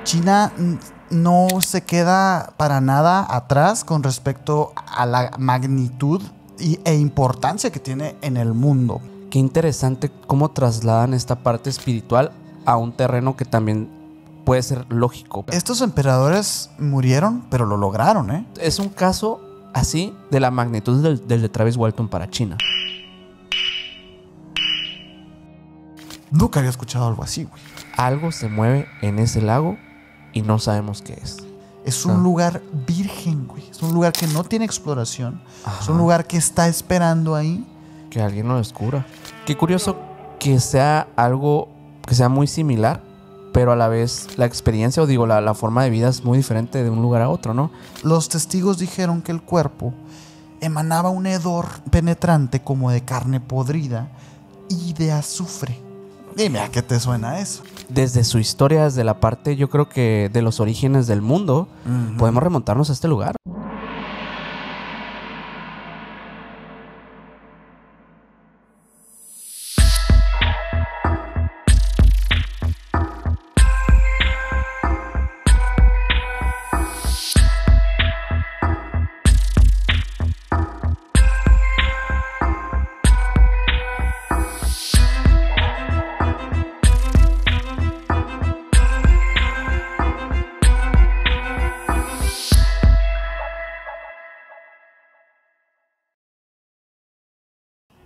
China no se queda para nada atrás con respecto a la magnitud e importancia que tiene en el mundo. Qué interesante cómo trasladan esta parte espiritual a un terreno que también puede ser lógico. Estos emperadores murieron, pero lo lograron, ¿eh? Es un caso así de la magnitud del de Travis Walton para China. Nunca había escuchado algo así, güey. Algo se mueve en ese lago y no sabemos qué es. Es un lugar virgen, güey. Es un lugar que no tiene exploración. Ajá. Es un lugar que está esperando ahí. Que alguien lo descubra. Qué curioso que sea algo que sea muy similar, pero a la vez la experiencia, o digo, la forma de vida es muy diferente de un lugar a otro, ¿no? Los testigos dijeron que el cuerpo emanaba un hedor penetrante como de carne podrida y de azufre. Dime, ¿a qué te suena eso? Desde su historia, desde la parte, yo creo que de los orígenes del mundo, podemos remontarnos a este lugar.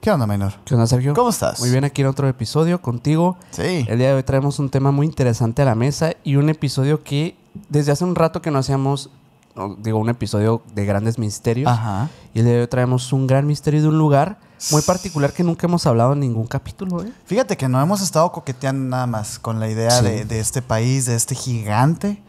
¿Qué onda, Minor? ¿Qué onda, Sergio? ¿Cómo estás? Muy bien, aquí en otro episodio contigo. Sí. El día de hoy traemos un tema muy interesante a la mesa y un episodio que desde hace un rato que no hacíamos, un episodio de grandes misterios. Ajá. Y el día de hoy traemos un gran misterio de un lugar muy particular que nunca hemos hablado en ningún capítulo, ¿eh? Fíjate que no hemos estado coqueteando nada más con la idea Sí. de este país, de este gigante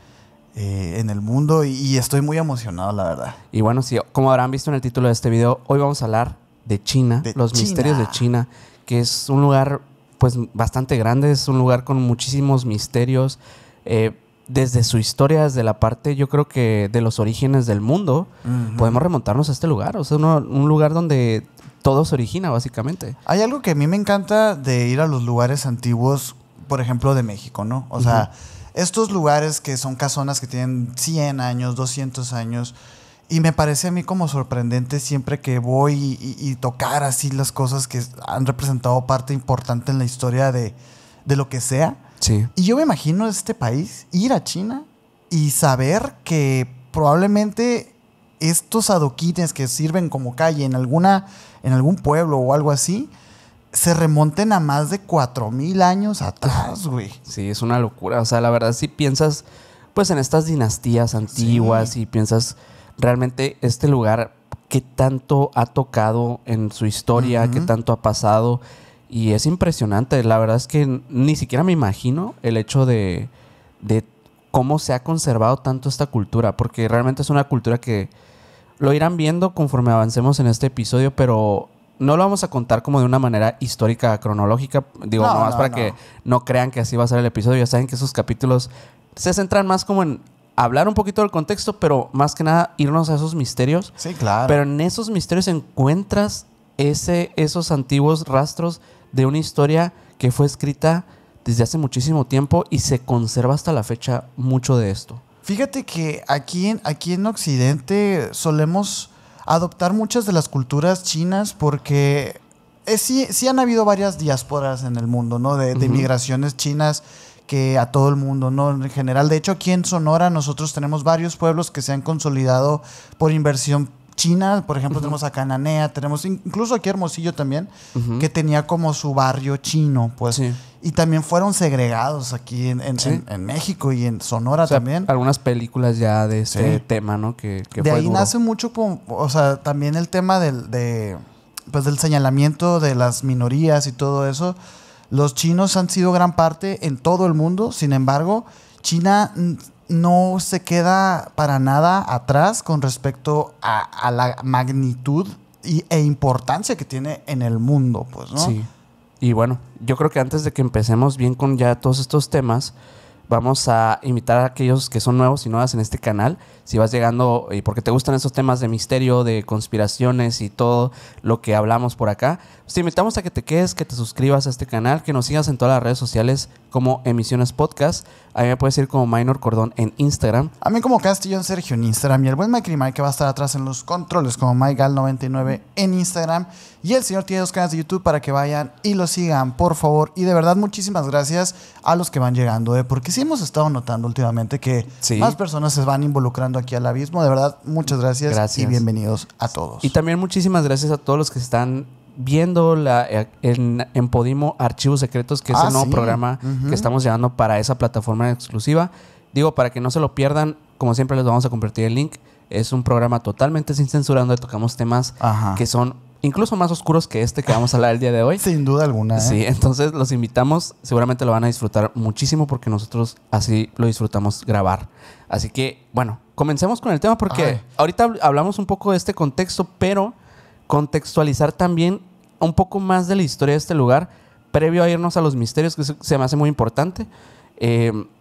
en el mundo y estoy muy emocionado, la verdad. Y bueno, sí, como habrán visto en el título de este video, hoy vamos a hablar de China, De los China. misterios de China, que es un lugar pues bastante grande, es un lugar con muchísimos misterios, desde su historia, desde la parte, yo creo que de los orígenes del mundo, podemos remontarnos a este lugar, o sea, un lugar donde todo se origina básicamente. Hay algo que a mí me encanta de ir a los lugares antiguos, por ejemplo, de México, ¿no? O sea, estos lugares que son casonas que tienen 100 años, 200 años, y me parece a mí como sorprendente siempre que voy y tocar así las cosas que han representado parte importante en la historia de lo que sea. Sí. Y yo me imagino este país, ir a China y saber que probablemente estos adoquines que sirven como calle en algún pueblo o algo así, se remonten a más de 4,000 años atrás, güey. Sí, es una locura. O sea, la verdad, si piensas pues en estas dinastías antiguas y piensas realmente este lugar qué tanto ha tocado en su historia, qué tanto ha pasado. Y es impresionante. La verdad es que ni siquiera me imagino el hecho de cómo se ha conservado tanto esta cultura. Porque realmente es una cultura que lo irán viendo conforme avancemos en este episodio, pero no lo vamos a contar como de una manera histórica, cronológica. Digo, No, nomás no, para no. que no crean que así va a ser el episodio. Ya saben que esos capítulos se centran más como en hablar un poquito del contexto, pero más que nada irnos a esos misterios. Sí, claro. Pero en esos misterios encuentras esos antiguos rastros de una historia que fue escrita desde hace muchísimo tiempo y se conserva hasta la fecha mucho de esto. Fíjate que aquí en Occidente solemos adoptar muchas de las culturas chinas porque sí han habido varias diásporas en el mundo, ¿no? De migraciones chinas que a todo el mundo, ¿no? En general, de hecho, aquí en Sonora nosotros tenemos varios pueblos que se han consolidado por inversión china. Por ejemplo, tenemos a Cananea, tenemos incluso aquí Hermosillo también, que tenía como su barrio chino, pues. Sí. Y también fueron segregados aquí en México y en Sonora, O sea, también. algunas películas ya de ese Sí. tema, ¿no? Que De fue ahí duro. nace mucho, o sea, también el tema del señalamiento de las minorías y todo eso. Los chinos han sido gran parte en todo el mundo. Sin embargo, China no se queda para nada atrás con respecto a la magnitud e importancia que tiene en el mundo, pues, ¿no? Sí. Y bueno, yo creo que antes de que empecemos bien con ya todos estos temas, vamos a invitar a aquellos que son nuevos y nuevas en este canal. Si vas llegando y porque te gustan esos temas de misterio, de conspiraciones y todo lo que hablamos por acá, pues te invitamos a que te quedes, que te suscribas a este canal, que nos sigas en todas las redes sociales como Emisiones Podcast. A mí me puedes ir como Minor Cordón en Instagram. A mí como Castellón Sergio en Instagram. Y el buen Mike Mike que va a estar atrás en los controles como MyGal99 en Instagram. Y el señor tiene 2 canales de YouTube para que vayan y lo sigan, por favor. Y de verdad, muchísimas gracias a los que van llegando, porque sí hemos estado notando últimamente que más personas se van involucrando aquí al abismo. De verdad, muchas gracias. Y bienvenidos a todos. Y también muchísimas gracias a todos los que están viendo en Podimo Archivos Secretos, que es el nuevo programa que estamos llevando para esa plataforma exclusiva. Digo, para que no se lo pierdan, como siempre les vamos a compartir el link. Es un programa totalmente sin censura donde tocamos temas que son incluso más oscuros que este que vamos a hablar el día de hoy. Sin duda alguna. Sí, entonces los invitamos. Seguramente lo van a disfrutar muchísimo porque nosotros así lo disfrutamos grabar. Así que, bueno, comencemos con el tema porque ahorita hablamos un poco de este contexto, pero contextualizar también un poco más de la historia de este lugar previo a irnos a los misterios, que se me hace muy importante.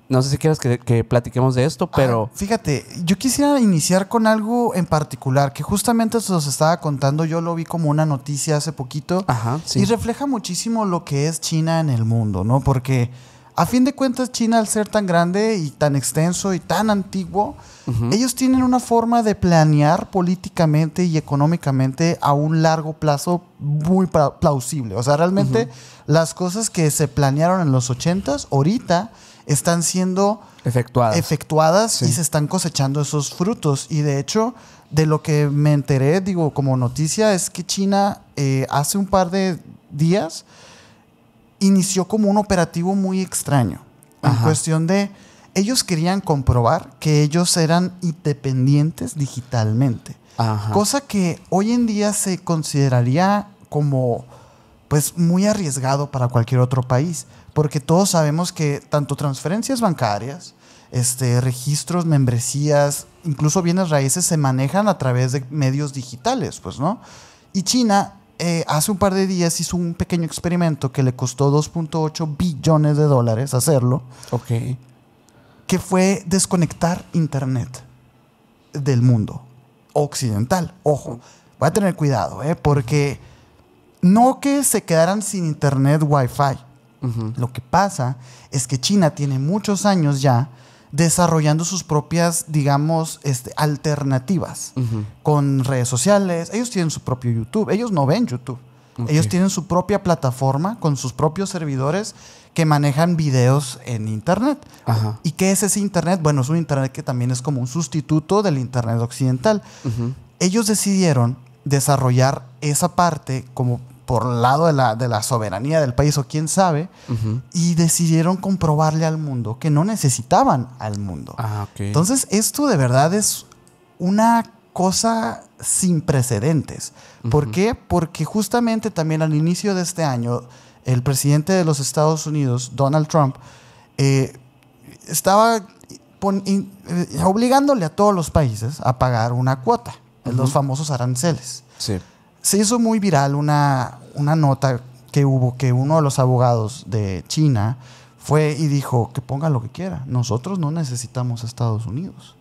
No sé si quieres que platiquemos de esto, pero... fíjate, yo quisiera iniciar con algo en particular, que justamente se los estaba contando. Yo lo vi como una noticia hace poquito. Y refleja muchísimo lo que es China en el mundo, ¿no? Porque a fin de cuentas China, al ser tan grande y tan extenso y tan antiguo, ellos tienen una forma de planear políticamente y económicamente a un largo plazo muy plausible. O sea, realmente las cosas que se planearon en los 80s, ahorita están siendo efectuadas y se están cosechando esos frutos. Y de hecho, de lo que me enteré, digo, como noticia, es que China hace un par de días inició como un operativo muy extraño. En cuestión de, ellos querían comprobar que ellos eran independientes digitalmente. Cosa que hoy en día se consideraría como pues muy arriesgado para cualquier otro país. Porque todos sabemos que tanto transferencias bancarias, registros, membresías, incluso bienes raíces se manejan a través de medios digitales, pues, ¿no? Y China hace un par de días hizo un pequeño experimento que le costó $2.8 billones hacerlo. Que fue desconectar internet del mundo occidental. Ojo, voy a tener cuidado, porque no que se quedaran sin internet Wi-Fi. Lo que pasa es que China tiene muchos años ya desarrollando sus propias, digamos, alternativas con redes sociales. Ellos tienen su propio YouTube. Ellos no ven YouTube. Ellos tienen su propia plataforma con sus propios servidores que manejan videos en internet. ¿Y qué es ese internet? Bueno, es un internet que también es como un sustituto del internet occidental. Ellos decidieron desarrollar esa parte como por el lado de la soberanía del país o quién sabe, y decidieron comprobarle al mundo que no necesitaban al mundo. Entonces, esto de verdad es una cosa sin precedentes. ¿Por qué? Porque justamente también al inicio de este año, el presidente de los Estados Unidos, Donald Trump, estaba obligándole a todos los países a pagar una cuota, los famosos aranceles. Se hizo muy viral una nota que hubo, que uno de los abogados de China fue y dijo que ponga lo que quiera. Nosotros no necesitamos a Estados Unidos.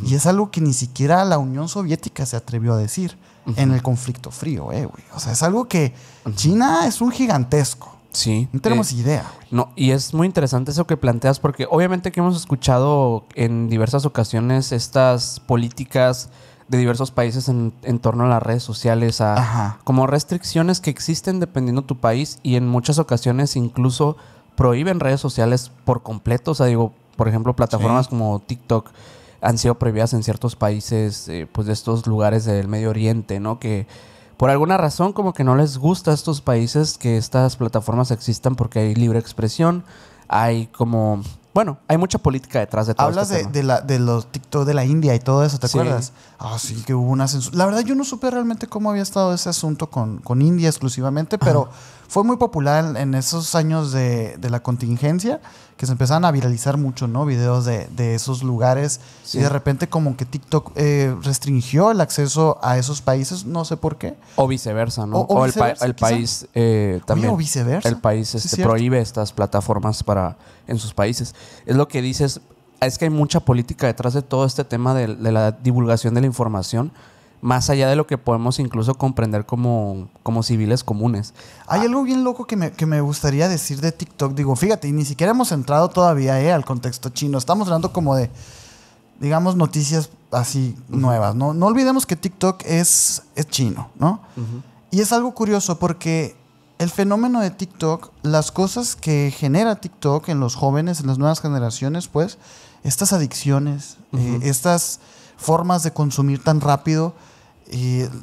Y es algo que ni siquiera la Unión Soviética se atrevió a decir en el conflicto frío, güey. O sea, es algo que China es un gigantesco. No tenemos idea, güey. No, y es muy interesante eso que planteas, porque obviamente que hemos escuchado en diversas ocasiones estas políticas de diversos países en torno a las redes sociales, como restricciones que existen dependiendo tu país, y en muchas ocasiones incluso prohíben redes sociales por completo. O sea, digo, por ejemplo, plataformas como TikTok han sido prohibidas en ciertos países, pues de estos lugares del Medio Oriente, ¿no? Que por alguna razón como que no les gusta a estos países que estas plataformas existan, porque hay libre expresión, hay como... Bueno, hay mucha política detrás de todo Hablas este tema. de los TikTok de la India y todo eso, ¿te acuerdas? Sí, que hubo una censura. La verdad, yo no supe realmente cómo había estado ese asunto con India exclusivamente, pero fue muy popular en esos años de la contingencia, que se empezaron a viralizar mucho, ¿no? Videos de esos lugares. Y de repente como que TikTok restringió el acceso a esos países, no sé por qué. O viceversa, ¿no? O viceversa, el país también. Oye, o viceversa. El país prohíbe estas plataformas en sus países. Es lo que dices, es que hay mucha política detrás de todo este tema de la divulgación de la información. más allá de lo que podemos incluso comprender como civiles comunes. Hay algo bien loco que me gustaría decir de TikTok. Digo, fíjate, y ni siquiera hemos entrado todavía al contexto chino. Estamos hablando como de, digamos, noticias así nuevas, ¿no? No olvidemos que TikTok es chino, ¿no? Y es algo curioso porque el fenómeno de TikTok, las cosas que genera TikTok en los jóvenes, en las nuevas generaciones, pues, estas adicciones, estas formas de consumir tan rápido,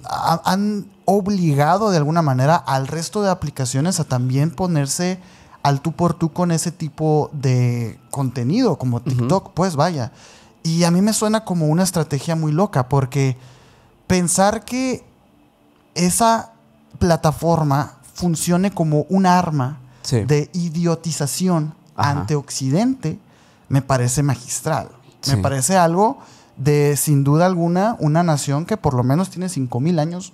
han obligado de alguna manera al resto de aplicaciones a también ponerse al tú por tú con ese tipo de contenido, como TikTok, pues vaya. Y a mí me suena como una estrategia muy loca, porque pensar que esa plataforma funcione como un arma de idiotización ante Occidente me parece magistral. Me parece algo de, sin duda alguna, una nación que por lo menos tiene 5,000 años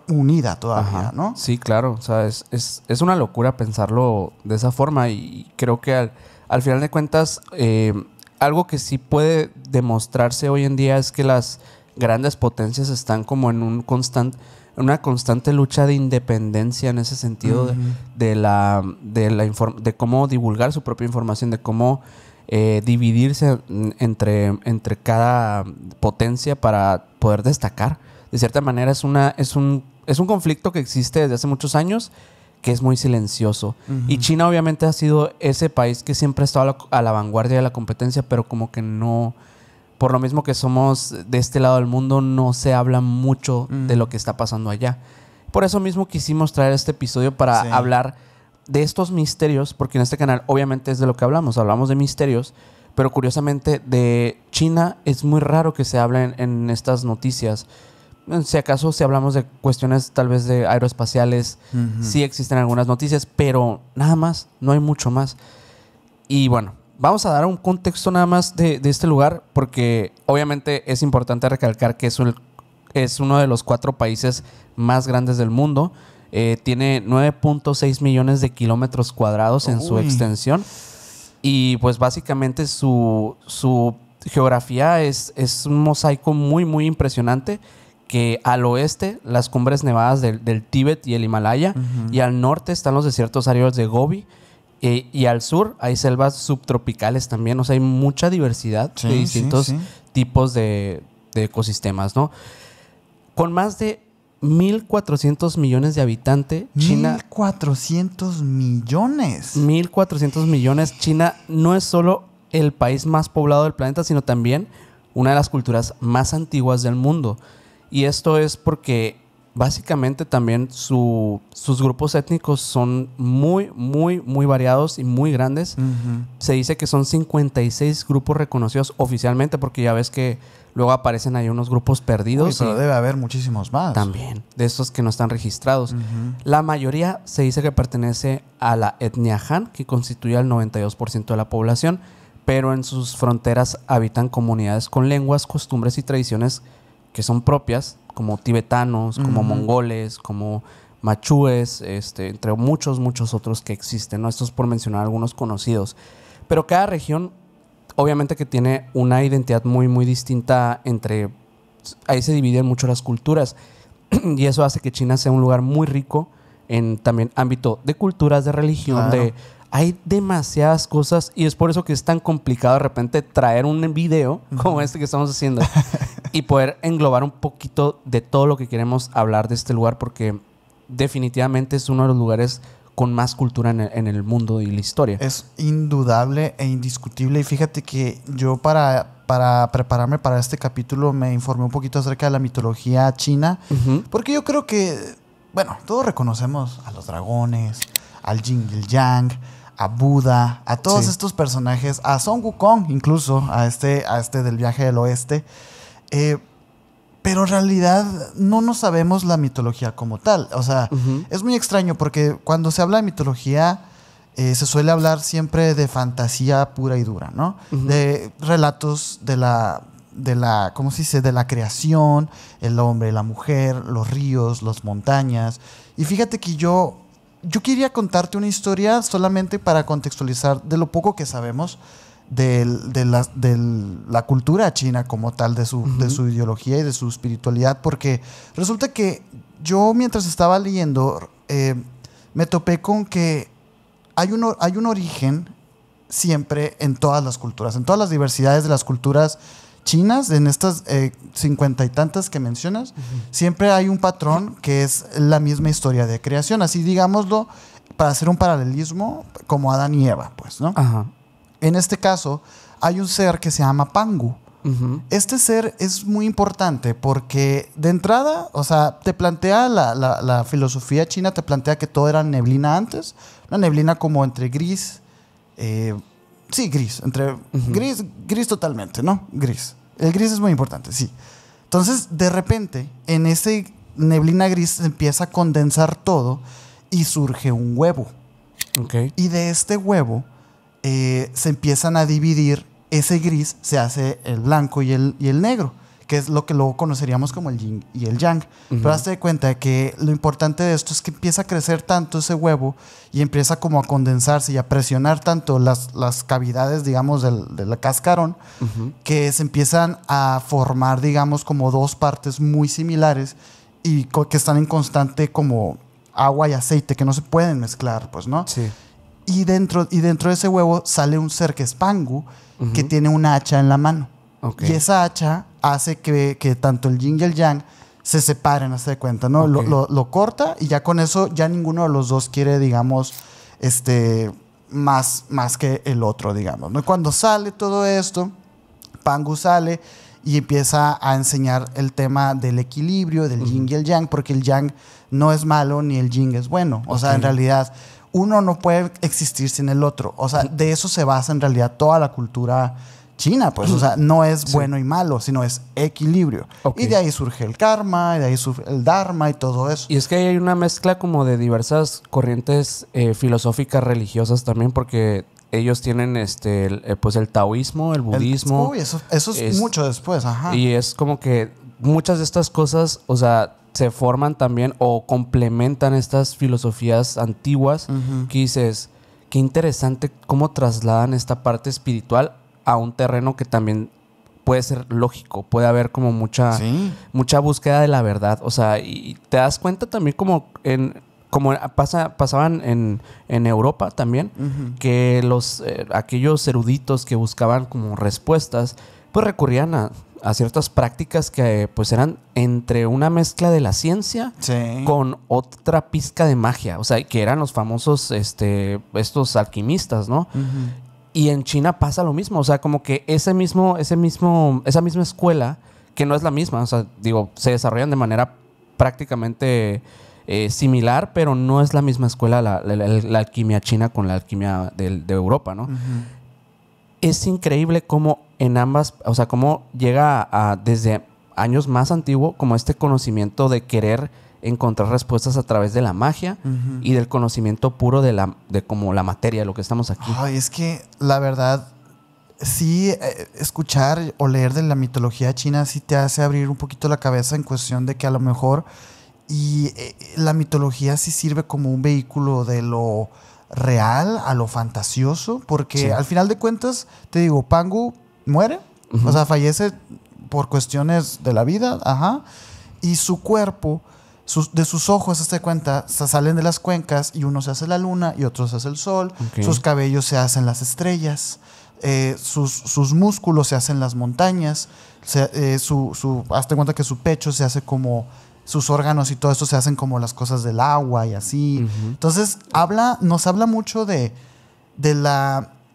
unida todavía, ¿no? Sí, claro. O sea, es una locura pensarlo de esa forma, y creo que al final de cuentas, algo que sí puede demostrarse hoy en día es que las grandes potencias están como en una constante lucha de independencia en ese sentido, de cómo divulgar su propia información, de cómo dividirse entre cada potencia para poder destacar. De cierta manera es un conflicto que existe desde hace muchos años, que es muy silencioso. Y China obviamente ha sido ese país que siempre ha estado a la vanguardia de la competencia, pero como que no, por lo mismo que somos de este lado del mundo, no se habla mucho de lo que está pasando allá. Por eso mismo quisimos traer este episodio para hablar de estos misterios, porque en este canal obviamente es de lo que hablamos de misterios, pero curiosamente de China es muy raro que se hable en estas noticias. Si acaso si hablamos de cuestiones tal vez de aeroespaciales, sí existen algunas noticias, pero nada más, no hay mucho más. Y bueno, vamos a dar un contexto nada más de este lugar, porque obviamente es importante recalcar que es uno de los 4 países más grandes del mundo. Tiene 9.6 millones de kilómetros cuadrados en su extensión. Y pues básicamente su geografía es un mosaico muy, muy impresionante, que al oeste las cumbres nevadas del Tíbet y el Himalaya, y al norte están los desiertos áridos de Gobi, y al sur hay selvas subtropicales también. O sea, hay mucha diversidad de distintos tipos de ecosistemas, ¿no? Con más de 1,400 millones de habitantes, China... 1,400 millones. 1,400 millones. China no es solo el país más poblado del planeta, sino también una de las culturas más antiguas del mundo. Y esto es porque básicamente también sus grupos étnicos son muy, muy, muy variados y muy grandes. Se dice que son 56 grupos reconocidos oficialmente, porque ya ves que luego aparecen ahí unos grupos perdidos. Pero debe haber muchísimos más. También, de estos que no están registrados. La mayoría se dice que pertenece a la etnia Han, que constituye el 92% de la población, pero en sus fronteras habitan comunidades con lenguas, costumbres y tradiciones que son propias, como tibetanos, como mongoles, como machúes, entre muchos, muchos otros que existen, ¿no? Estos por mencionar algunos conocidos. Pero cada región, obviamente que tiene una identidad muy, muy distinta ahí se dividen mucho las culturas. Y eso hace que China sea un lugar muy rico en también ámbito de culturas, de religión, hay demasiadas cosas, y es por eso que es tan complicado de repente traer un video como este que estamos haciendo y poder englobar un poquito de todo lo que queremos hablar de este lugar, porque definitivamente es uno de los lugares con más cultura en el mundo y la historia. Es indudable e indiscutible. Y fíjate que yo para prepararme para este capítulo me informé un poquito acerca de la mitología china, porque yo creo que, bueno, todos reconocemos a los dragones, al Yin y el Yang, a Buda, a todos estos personajes, a Son Wukong incluso, a este del viaje del oeste. Pero en realidad no sabemos la mitología como tal. O sea, es muy extraño porque cuando se habla de mitología se suele hablar siempre de fantasía pura y dura, ¿no? De relatos de la ¿cómo se dice? De la creación, el hombre, la mujer, los ríos, las montañas. Y fíjate que yo quería contarte una historia solamente para contextualizar de lo poco que sabemos de la cultura china como tal, de su ideología y de su espiritualidad, porque resulta que yo mientras estaba leyendo me topé con que hay un origen siempre en todas las culturas, en todas las diversidades de las culturas chinas, en estas 50 y tantas que mencionas, siempre hay un patrón que es la misma historia de creación, así digámoslo, para hacer un paralelismo como Adán y Eva, pues, ¿no? Ajá. En este caso, hay un ser que se llama Pangu. Este ser es muy importante porque de entrada, o sea, te plantea la filosofía china, te plantea que todo era neblina antes, una neblina como entre gris, sí, gris, entre gris totalmente, ¿no? Gris. El gris es muy importante, sí. Entonces, de repente, en ese neblina gris se empieza a condensar todo y surge un huevo. Okay. Y de este huevo se empiezan a dividir. Ese gris se hace el blanco y el negro, que es lo que luego conoceríamos como el yin y el yang. Pero hazte de cuenta que lo importante de esto es que empieza a crecer tanto ese huevo y empieza como a condensarse y a presionar tanto las cavidades, digamos, del cascarón, que se empiezan a formar, digamos, como dos partes muy similares y que están en constante como agua y aceite, que no se pueden mezclar, pues, ¿no? Sí. Y dentro de ese huevo sale un ser que es Pangu, que tiene una hacha en la mano. Okay. Y esa hacha hace que tanto el yin y el yang se separen, hazte de cuenta, ¿no? Okay. Lo corta y ya con eso ya ninguno de los dos quiere, digamos, más que el otro, digamos, ¿no? Y cuando sale todo esto, Pangu sale y empieza a enseñar el tema del equilibrio, del yin y el yang, porque el yang no es malo ni el yin es bueno. O sea, en realidad uno no puede existir sin el otro. O sea, de eso se basa en realidad toda la cultura china, pues. O sea, no es bueno y malo, sino es equilibrio. Okay. Y de ahí surge el karma, y de ahí surge el dharma y todo eso. Y es que hay una mezcla como de diversas corrientes filosóficas religiosas también, porque ellos tienen pues el taoísmo, el budismo. Uy, eso es mucho después, ajá. Y es como que muchas de estas cosas, o sea, se forman también o complementan estas filosofías antiguas que dices, qué interesante cómo trasladan esta parte espiritual a un terreno que también puede ser lógico, puede haber como mucha búsqueda de la verdad, o sea, y te das cuenta también como pasaban en Europa también, que aquellos eruditos que buscaban como respuestas, pues recurrían a ciertas prácticas que pues eran entre una mezcla de la ciencia con otra pizca de magia, o sea, que eran los famosos estos alquimistas, ¿no? Y en China pasa lo mismo, o sea, como que esa misma escuela, que no es la misma, o sea, digo, se desarrollan de manera prácticamente similar, pero no es la misma escuela la alquimia china con la alquimia de Europa, ¿no? Es increíble cómo en ambas, o sea, cómo llega desde años más antiguo, como este conocimiento de querer encontrar respuestas a través de la magia y del conocimiento puro de como la materia, de lo que estamos aquí. Ay, es que la verdad, sí, escuchar o leer de la mitología china sí te hace abrir un poquito la cabeza en cuestión de que a lo mejor la mitología sí sirve como un vehículo de lo real a lo fantasioso, porque al final de cuentas, te digo, Pangu muere, o sea, fallece por cuestiones de la vida, y su cuerpo, de sus ojos, hazte cuenta, salen de las cuencas y uno se hace la luna y otro se hace el sol, sus cabellos se hacen las estrellas, sus músculos se hacen las montañas, hazte cuenta que su pecho se hace como sus órganos y todo esto se hacen como las cosas del agua y así. Entonces, nos habla mucho del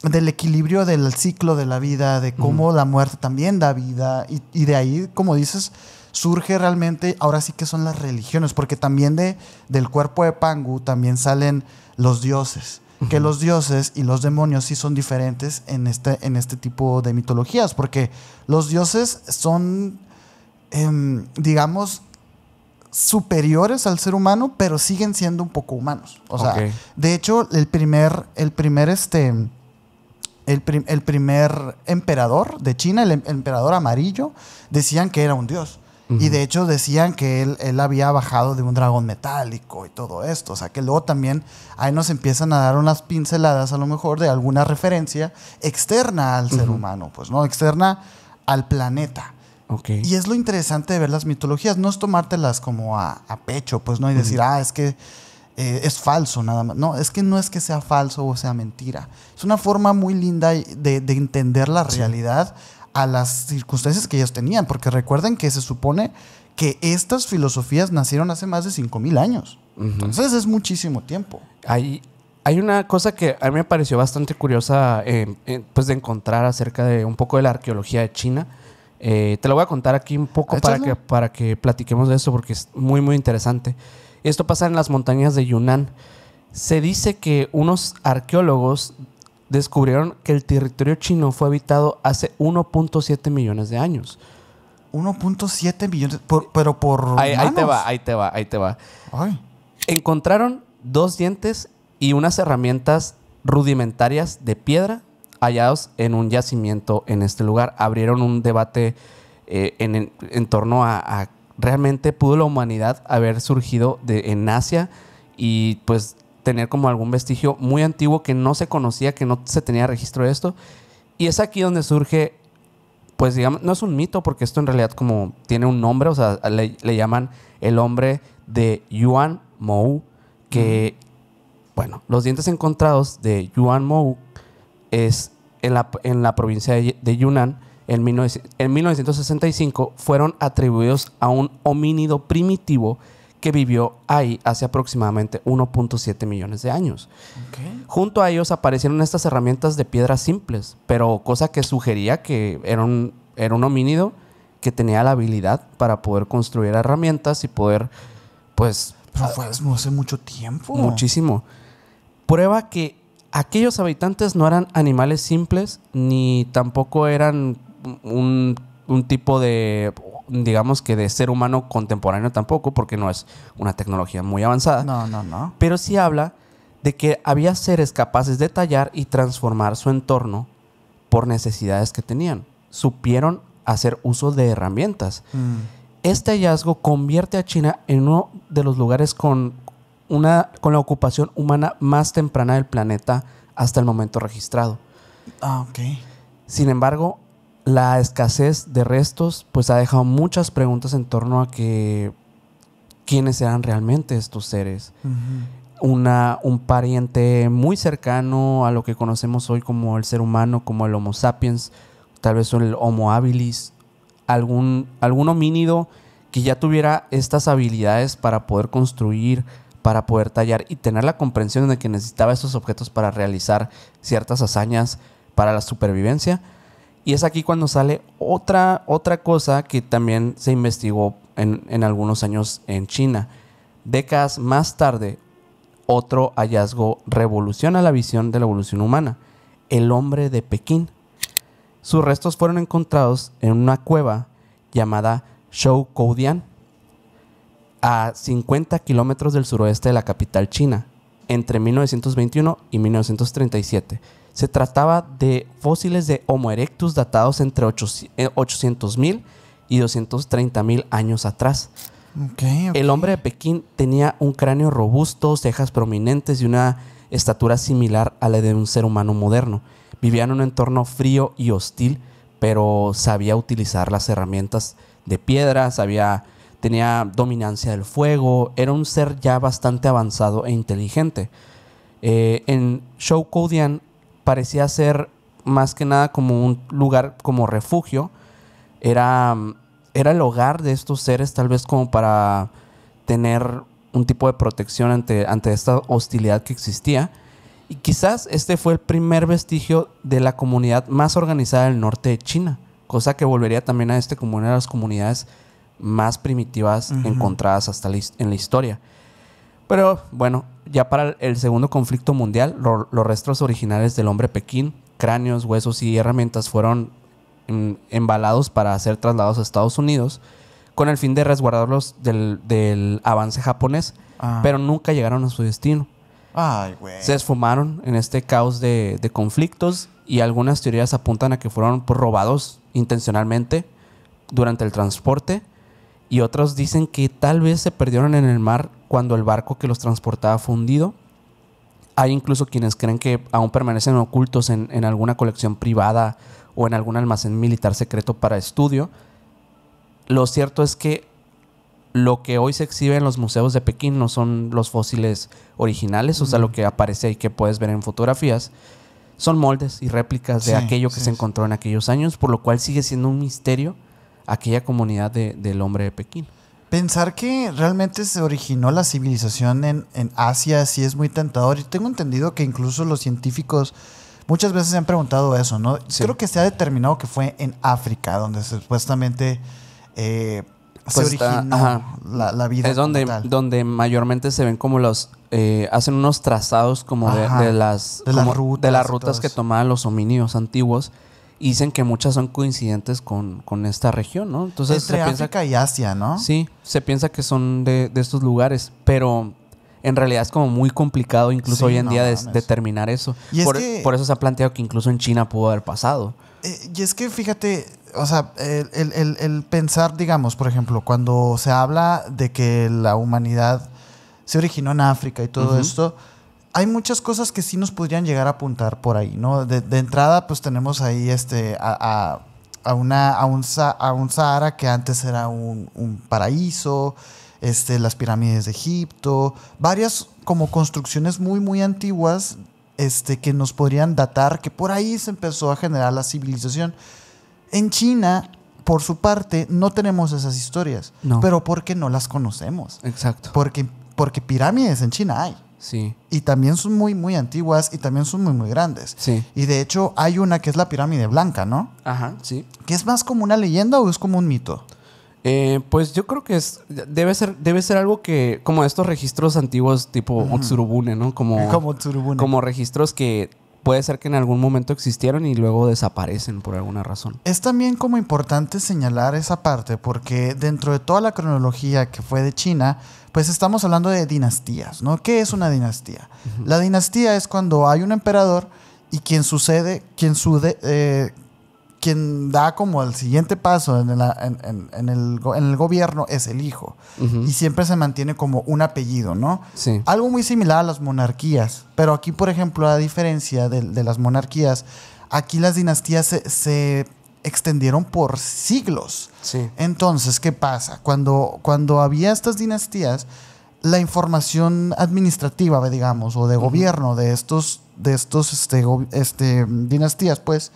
equilibrio del ciclo de la vida, de cómo la muerte también da vida. Y de ahí, como dices, surge realmente, ahora sí que son las religiones, porque también del cuerpo de Pangu también salen los dioses. Que los dioses y los demonios sí son diferentes en este tipo de mitologías, porque los dioses son, digamos, superiores al ser humano, pero siguen siendo un poco humanos. O sea, de hecho, el primer emperador de China, el emperador amarillo, decían que era un dios. Y de hecho decían que él había bajado de un dragón metálico y todo esto. O sea, que luego también ahí nos empiezan a dar unas pinceladas a lo mejor de alguna referencia externa al ser humano, pues, ¿no? Externa al planeta. Okay. Y es lo interesante de ver las mitologías, no es tomártelas como a pecho, pues, ¿no? Y decir, es que es falso nada más. No, es que no es que sea falso o sea mentira. Es una forma muy linda de entender la realidad a las circunstancias que ellos tenían, porque recuerden que se supone que estas filosofías nacieron hace más de 5,000 años. Entonces es muchísimo tiempo. Hay una cosa que a mí me pareció bastante curiosa pues de encontrar acerca de un poco de la arqueología de China. Te lo voy a contar aquí un poco para que platiquemos de eso porque es muy, muy interesante. Esto pasa en las montañas de Yunnan. Se dice que unos arqueólogos descubrieron que el territorio chino fue habitado hace 1.7 millones de años. 1.7 millones, pero por ahí te va. Ay. Encontraron 2 dientes y unas herramientas rudimentarias de piedra hallados en un yacimiento en este lugar. Abrieron un debate en torno a realmente pudo la humanidad haber surgido en Asia y pues tener como algún vestigio muy antiguo que no se conocía, que no se tenía registro de esto. Y es aquí donde surge, pues digamos, no es un mito porque esto en realidad como tiene un nombre, o sea, le llaman el hombre de Yuan Mou, que, bueno, los dientes encontrados de Yuan Mou es en la provincia de Yunnan. En 1965 fueron atribuidos a un homínido primitivo que vivió ahí hace aproximadamente 1.7 millones de años. Okay. Junto a ellos aparecieron estas herramientas de piedra simples, pero cosa que sugería que era un homínido que tenía la habilidad para poder construir herramientas y poder, pues... Pero fue hace mucho tiempo. Muchísimo. Prueba que aquellos habitantes no eran animales simples, ni tampoco eran un tipo de, digamos que de ser humano contemporáneo tampoco, porque no es una tecnología muy avanzada. No. Pero sí habla de que había seres capaces de tallar y transformar su entorno por necesidades que tenían. Supieron hacer uso de herramientas. Este hallazgo convierte a China en uno de los lugares con la ocupación humana más temprana del planeta hasta el momento registrado. Ok. Sin embargo, la escasez de restos pues ha dejado muchas preguntas en torno a que quiénes eran realmente estos seres. Un pariente muy cercano a lo que conocemos hoy como el ser humano, como el Homo sapiens, tal vez el Homo habilis, algún homínido que ya tuviera estas habilidades para poder construir, para poder tallar y tener la comprensión de que necesitaba estos objetos para realizar ciertas hazañas para la supervivencia. Y es aquí cuando sale otra cosa que también se investigó en algunos años en China. Décadas más tarde, otro hallazgo revoluciona la visión de la evolución humana. El hombre de Pekín. Sus restos fueron encontrados en una cueva llamada Zhoukoudian, a 50 kilómetros del suroeste de la capital china, entre 1921 y 1937. Se trataba de fósiles de Homo erectus datados entre 800,000 y 230,000 años atrás. Okay. El hombre de Pekín tenía un cráneo robusto, cejas prominentes y una estatura similar a la de un ser humano moderno. Vivía en un entorno frío y hostil, pero sabía utilizar las herramientas de piedra, tenía dominancia del fuego, era un ser ya bastante avanzado e inteligente. En Zhoukoudian parecía ser más que nada como un lugar como refugio. Era el hogar de estos seres, tal vez como para tener un tipo de protección ante esta hostilidad que existía. Y quizás este fue el primer vestigio de la comunidad más organizada del norte de China, cosa que volvería también a como una de las comunidades más primitivas encontradas hasta en la historia. Pero bueno, ya para el segundo conflicto mundial, los restos originales del hombre Pekín, cráneos, huesos y herramientas fueron embalados para ser trasladados a Estados Unidos con el fin de resguardarlos del avance japonés, pero nunca llegaron a su destino. Ay, güey. Se esfumaron en este caos de conflictos y algunas teorías apuntan a que fueron robados intencionalmente durante el transporte y otros dicen que tal vez se perdieron en el mar cuando el barco que los transportaba fue hundido. Hay incluso quienes creen que aún permanecen ocultos en alguna colección privada o en algún almacén militar secreto para estudio. Lo cierto es que lo que hoy se exhibe en los museos de Pekín no son los fósiles originales, o sea, lo que aparece ahí que puedes ver en fotografías. Son moldes y réplicas de aquello que se encontró en aquellos años, por lo cual sigue siendo un misterio aquella comunidad del hombre de Pekín. Pensar que realmente se originó la civilización en Asia sí es muy tentador. Y tengo entendido que incluso los científicos muchas veces se han preguntado eso, ¿no? Sí. Creo que se ha determinado que fue en África, donde supuestamente se originó la vida. Es donde mayormente se ven como los... hacen unos trazados como de las rutas que tomaban los homínidos antiguos. Y dicen que muchas son coincidentes con esta región, ¿no? Entonces entre África y Asia, ¿no? Sí, se piensa que son de estos lugares, pero en realidad es como muy complicado incluso hoy en día determinar eso. Por eso se ha planteado que incluso en China pudo haber pasado. Y es que fíjate, o sea, el pensar, digamos, por ejemplo, cuando se habla de que la humanidad se originó en África y todo esto... Hay muchas cosas que sí nos podrían llegar a apuntar por ahí, ¿no? De entrada, pues tenemos ahí a un Sahara que antes era un paraíso, las pirámides de Egipto, varias como construcciones muy, muy antiguas que nos podrían datar que por ahí se empezó a generar la civilización. En China, por su parte, no tenemos esas historias, pero porque no las conocemos. Exacto. Porque pirámides en China hay. Sí. Y también son muy, muy antiguas y también son muy, muy grandes. Sí. Y de hecho hay una que es la pirámide blanca, ¿no? Ajá, sí. ¿Que es más como una leyenda o es como un mito? Pues yo creo que debe ser algo que... Como estos registros antiguos tipo Otsurubune, ¿no? Como Otsurubune. Como registros que puede ser que en algún momento existieron y luego desaparecen por alguna razón. Es también como importante señalar esa parte porque dentro de toda la cronología que fue de China... Pues estamos hablando de dinastías, ¿no? ¿Qué es una dinastía? La dinastía es cuando hay un emperador y quien da como el siguiente paso en el gobierno es el hijo. Y siempre se mantiene como un apellido, ¿no? Sí. Algo muy similar a las monarquías. Pero aquí, por ejemplo, a diferencia de las monarquías, aquí las dinastías se extendieron por siglos. Sí. Entonces, ¿qué pasa? Cuando había estas dinastías, la información administrativa, digamos, o de gobierno de estos dinastías, pues,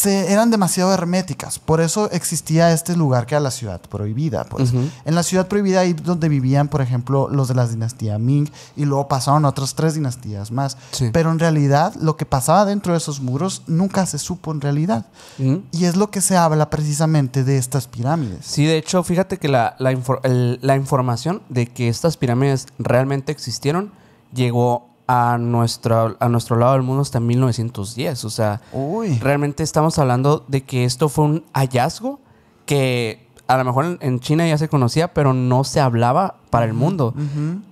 eran demasiado herméticas. Por eso existía este lugar que era la ciudad prohibida. Pues. En la ciudad prohibida ahí donde vivían, por ejemplo, los de la dinastía Ming y luego pasaron a otras 3 dinastías más. Sí. Pero en realidad lo que pasaba dentro de esos muros nunca se supo en realidad. Y es lo que se habla precisamente de estas pirámides. Sí, de hecho, fíjate que la información de que estas pirámides realmente existieron llegó a nuestro lado del mundo hasta 1910. O sea, realmente estamos hablando de que esto fue un hallazgo que a lo mejor en China ya se conocía, pero no se hablaba para el mundo.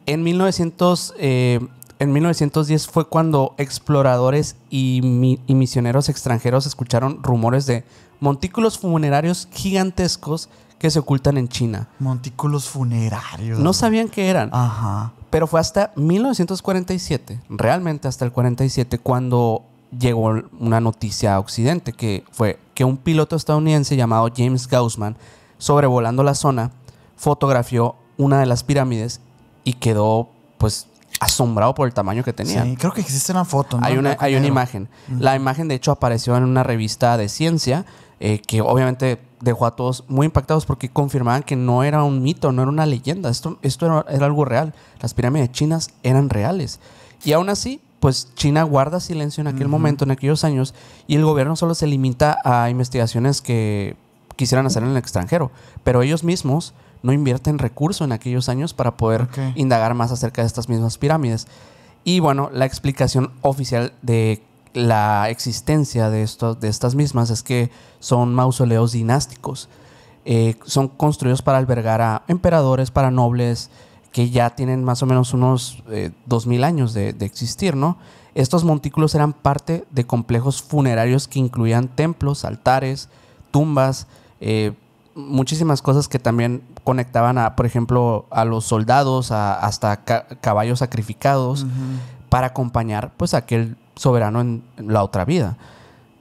En 1910 fue cuando exploradores y misioneros extranjeros escucharon rumores de montículos funerarios gigantescos que se ocultan en China. Montículos funerarios. No sabían qué eran. Ajá. Pero fue hasta 1947, realmente hasta el 47, cuando llegó una noticia a Occidente, que fue que un piloto estadounidense llamado James Gaussman, sobrevolando la zona, fotografió una de las pirámides y quedó, pues, asombrado por el tamaño que tenía. Sí, creo que existe una foto, ¿no? Hay una imagen. La imagen, de hecho, apareció en una revista de ciencia que obviamente dejó a todos muy impactados porque confirmaban que no era un mito, no era una leyenda. Esto era algo real. Las pirámides chinas eran reales. Y aún así, pues China guarda silencio en aquel momento, en aquellos años, y el gobierno solo se limita a investigaciones que quisieran hacer en el extranjero. Pero ellos mismos no invierten recursos en aquellos años para poder indagar más acerca de estas mismas pirámides. Y bueno, la explicación oficial de la existencia de estas mismas es que son mausoleos dinásticos. Son construidos para albergar a emperadores, para nobles que ya tienen más o menos unos 2000 años de existir, ¿no? Estos montículos eran parte de complejos funerarios que incluían templos, altares, tumbas, muchísimas cosas que también conectaban a, por ejemplo, a los soldados, hasta caballos sacrificados para acompañar pues a aquel soberano en la otra vida.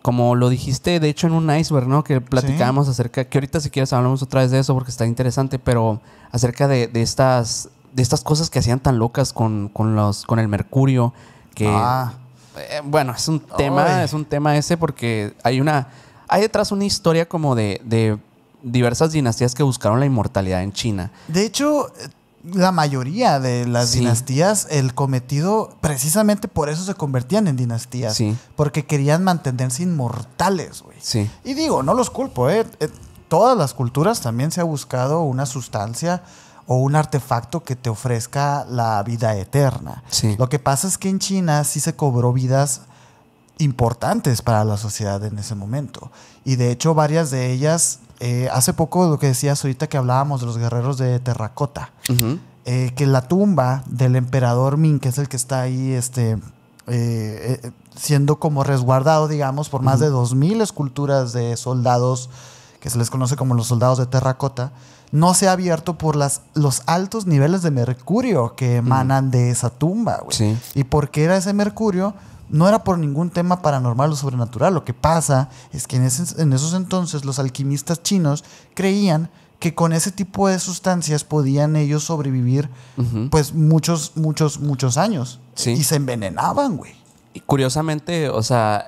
Como lo dijiste, de hecho, en un iceberg, ¿no? Que platicábamos acerca, que ahorita si quieres hablamos otra vez de eso porque está interesante, pero acerca de estas cosas que hacían tan locas con el mercurio, que bueno, es un tema ese porque hay detrás una historia como de diversas dinastías que buscaron la inmortalidad en China. De hecho, la mayoría de las dinastías, el cometido, precisamente por eso se convertían en dinastías. Sí. Porque querían mantenerse inmortales, güey. Sí. Y digo, no los culpo, todas las culturas también se ha buscado una sustancia o un artefacto que te ofrezca la vida eterna. Sí. Lo que pasa es que en China sí se cobró vidas importantes para la sociedad en ese momento. Y de hecho, varias de ellas, hace poco lo que decías ahorita que hablábamos de los guerreros de terracota, que la tumba del emperador Ming, que es el que está ahí siendo como resguardado, digamos, por más de 2,000 esculturas de soldados, que se les conoce como los soldados de terracota, no se ha abierto por los altos niveles de mercurio que emanan de esa tumba, güey. Sí. ¿Y por qué era ese mercurio? No era por ningún tema paranormal o sobrenatural. Lo que pasa es que en esos entonces los alquimistas chinos creían que con ese tipo de sustancias podían ellos sobrevivir pues muchos años. Sí. Y se envenenaban, güey. Y curiosamente, o sea,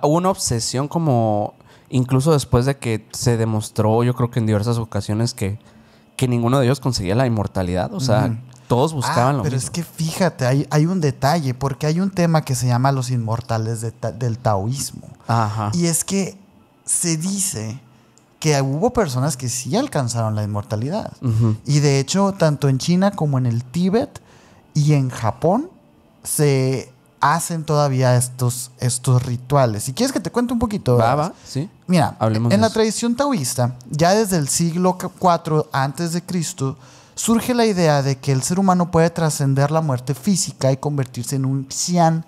hubo una obsesión como... Incluso después de que se demostró, yo creo que en diversas ocasiones, que ninguno de ellos conseguía la inmortalidad. O sea, todos buscaban lo mismo. Pero es que fíjate, hay un detalle, porque hay un tema que se llama los inmortales del taoísmo. Ajá. Y es que se dice que hubo personas que sí alcanzaron la inmortalidad. Y de hecho, tanto en China como en el Tíbet y en Japón se hacen todavía estos rituales. Si quieres que te cuente un poquito. Va, sí. Mira, hablemos en la eso. Tradición taoísta, ya desde el siglo IV a.C., surge la idea de que el ser humano puede trascender la muerte física y convertirse en un xian.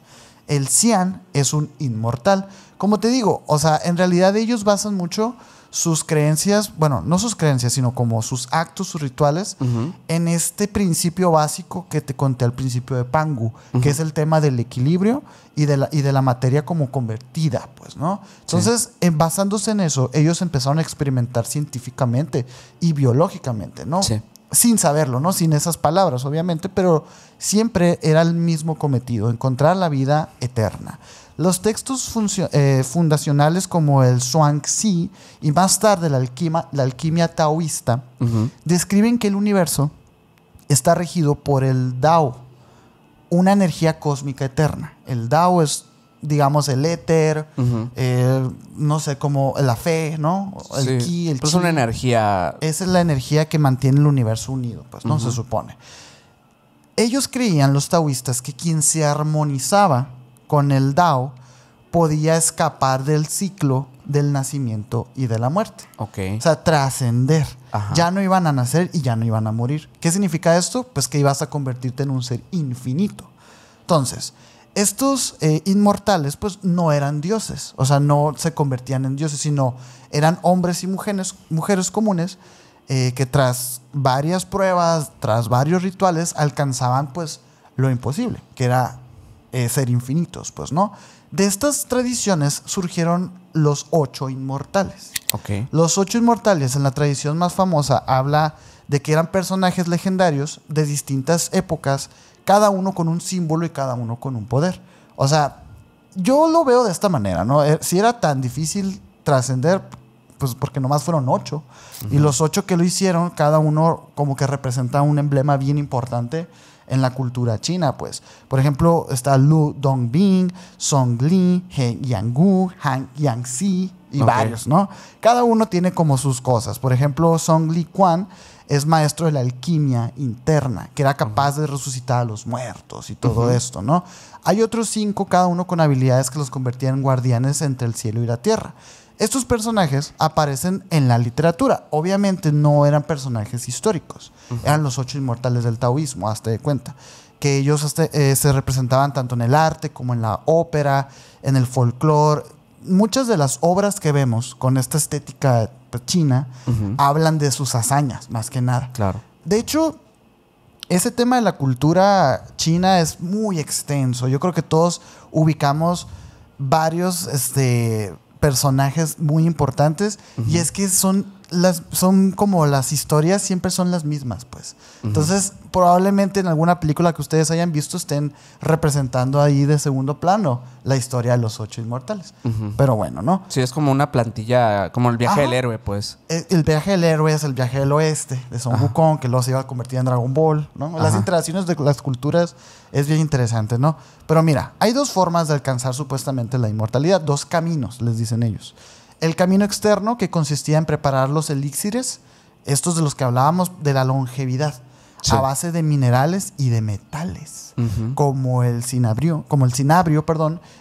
El xian es un inmortal. Como te digo, o sea, en realidad ellos basan mucho sus creencias, bueno, no sus creencias, sino como sus actos, sus rituales, en este principio básico que te conté al principio de Pangu, que es el tema del equilibrio y de la materia como convertida, pues, ¿no? Entonces, basándose en eso, ellos empezaron a experimentar científicamente y biológicamente, ¿no? Sí. Sin saberlo, ¿no? Sin esas palabras, obviamente, pero siempre era el mismo cometido, encontrar la vida eterna. Los textos fundacionales como el Zhuangzi y más tarde la alquimia taoísta describen que el universo está regido por el Dao, una energía cósmica eterna. El Dao es, digamos, el éter, no sé, como la fe, ¿no? El ki, el chi. Es una energía... Esa es la energía que mantiene el universo unido, pues, ¿no? Se supone. Ellos creían, los taoístas, que quien se armonizaba con el Dao podía escapar del ciclo del nacimiento y de la muerte. Ok. O sea, trascender. Ya no iban a nacer y ya no iban a morir. ¿Qué significa esto? Pues que ibas a convertirte en un ser infinito. Entonces, estos inmortales pues no eran dioses. O sea, no se convertían en dioses, sino eran hombres y mujeres comunes que tras varias pruebas, tras varios rituales, alcanzaban pues lo imposible, que era ser infinitos, pues, ¿no? De estas tradiciones surgieron los 8 inmortales. Okay. Los 8 inmortales, en la tradición más famosa, habla de que eran personajes legendarios de distintas épocas, cada uno con un símbolo y cada uno con un poder. O sea, yo lo veo de esta manera, ¿no? Si era tan difícil trascender, pues porque nomás fueron 8. Y los 8 que lo hicieron, cada uno como que representa un emblema bien importante en la cultura china, pues. Por ejemplo, está Lu Dongbing, Song Li, He Yanggu, Han Yangzi y varios, ¿no? Cada uno tiene como sus cosas. Por ejemplo, Song Li Quan es maestro de la alquimia interna, que era capaz de resucitar a los muertos y todo esto, ¿no? Hay otros 5, cada uno con habilidades que los convertían en guardianes entre el cielo y la tierra. Estos personajes aparecen en la literatura. Obviamente no eran personajes históricos. Eran los 8 inmortales del taoísmo, hazte de cuenta. Que ellos se representaban tanto en el arte como en la ópera, en el folclore. muchas de las obras que vemos con esta estética china hablan de sus hazañas, más que nada. Claro. De hecho, ese tema de la cultura china es muy extenso. Yo creo que todos ubicamos varios personajes muy importantes y es que son como las historias siempre son las mismas, pues. Entonces, probablemente en alguna película que ustedes hayan visto estén representando ahí de segundo plano la historia de los 8 inmortales. Pero bueno, ¿no? Sí, es como una plantilla, como el viaje del héroe, pues. El viaje del héroe es el viaje del oeste de Son Wukong, que luego se iba a convertir en Dragon Ball, ¿no? Las interacciones de las culturas es bien interesante, ¿no? Pero mira, hay dos formas de alcanzar supuestamente la inmortalidad, dos caminos, les dicen ellos. El camino externo, que consistía en preparar los elixires, estos de los que hablábamos, de la longevidad, a base de minerales y de metales, como el cinabrio,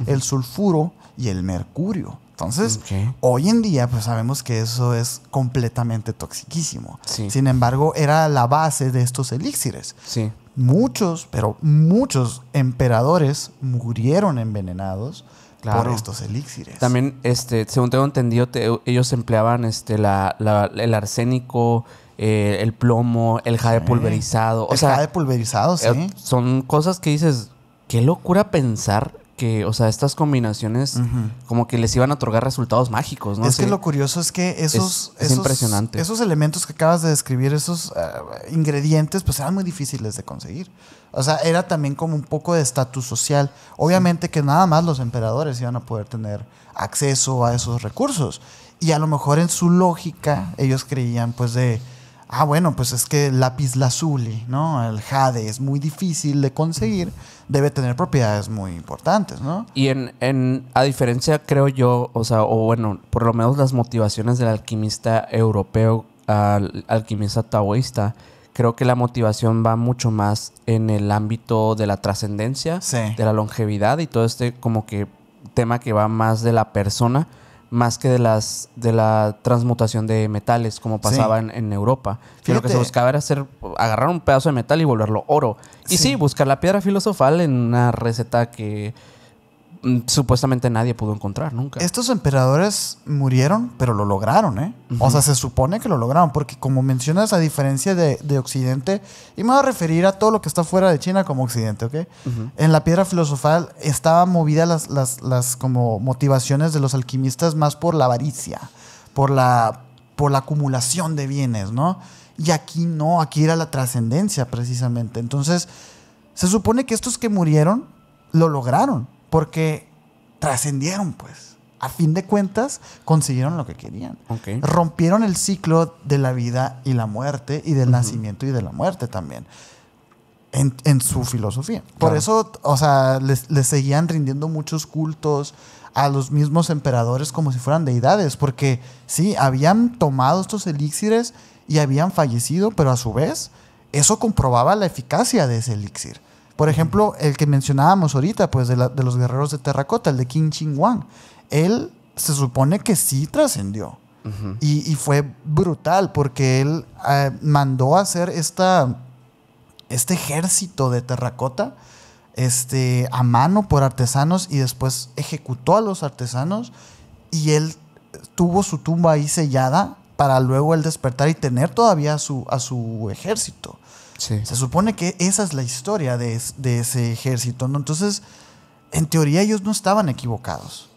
el sulfuro y el mercurio. Entonces, hoy en día, pues sabemos que eso es completamente toxiquísimo. Sí. Sin embargo, era la base de estos elixires. Sí. Muchos emperadores murieron envenenados por estos elixires. También, según tengo entendido, ellos empleaban el arsénico, el plomo, el jade pulverizado. Jade pulverizado, sí. Son cosas que dices, qué locura pensar que, o sea, estas combinaciones como que les iban a otorgar resultados mágicos, ¿no? Es que lo curioso es que es impresionante. Esos elementos que acabas de describir, esos ingredientes, pues eran muy difíciles de conseguir. O sea, era también como un poco de estatus social. Obviamente que nada más los emperadores iban a poder tener acceso a esos recursos. Y a lo mejor en su lógica, ellos creían pues bueno, pues es que el lápiz lazuli, ¿no? El jade es muy difícil de conseguir, debe tener propiedades muy importantes, ¿no? Y a diferencia, creo yo, o bueno, por lo menos las motivaciones del alquimista europeo al alquimista taoísta, creo que la motivación va mucho más en el ámbito de la trascendencia, de la longevidad y todo como que tema que va más de la persona, más que de la transmutación de metales, como pasaba en Europa. Lo que se buscaba era agarrar un pedazo de metal y volverlo oro. Y sí, buscar la piedra filosofal en una receta que supuestamente nadie pudo encontrar nunca. Estos emperadores murieron, pero lo lograron, ¿eh? O sea, se supone que lo lograron, porque como mencionas, a diferencia de Occidente, y me voy a referir a todo lo que está fuera de China como Occidente, ¿ok? En la piedra filosofal estaba movida las como motivaciones de los alquimistas más por la avaricia, por la acumulación de bienes, ¿no? Y aquí no, aquí era la trascendencia precisamente. Entonces, se supone que estos que murieron lo lograron, porque trascendieron, pues. A fin de cuentas, consiguieron lo que querían. Rompieron el ciclo de la vida y la muerte, y del nacimiento y de la muerte también, en su filosofía. Por eso, o sea, les seguían rindiendo muchos cultos a los mismos emperadores como si fueran deidades, porque sí, habían tomado estos elixires y habían fallecido, pero a su vez, eso comprobaba la eficacia de ese elixir. Por ejemplo, el que mencionábamos ahorita, pues de los guerreros de terracota, el de Qin Shi Huang. Él se supone que sí trascendió. Y fue brutal porque él mandó a hacer este ejército de terracota a mano por artesanos y después ejecutó a los artesanos y él tuvo su tumba ahí sellada para luego él despertar y tener todavía a su ejército. Sí. Se supone que esa es la historia de ese ejército, ¿no? Entonces, en teoría ellos no estaban equivocados.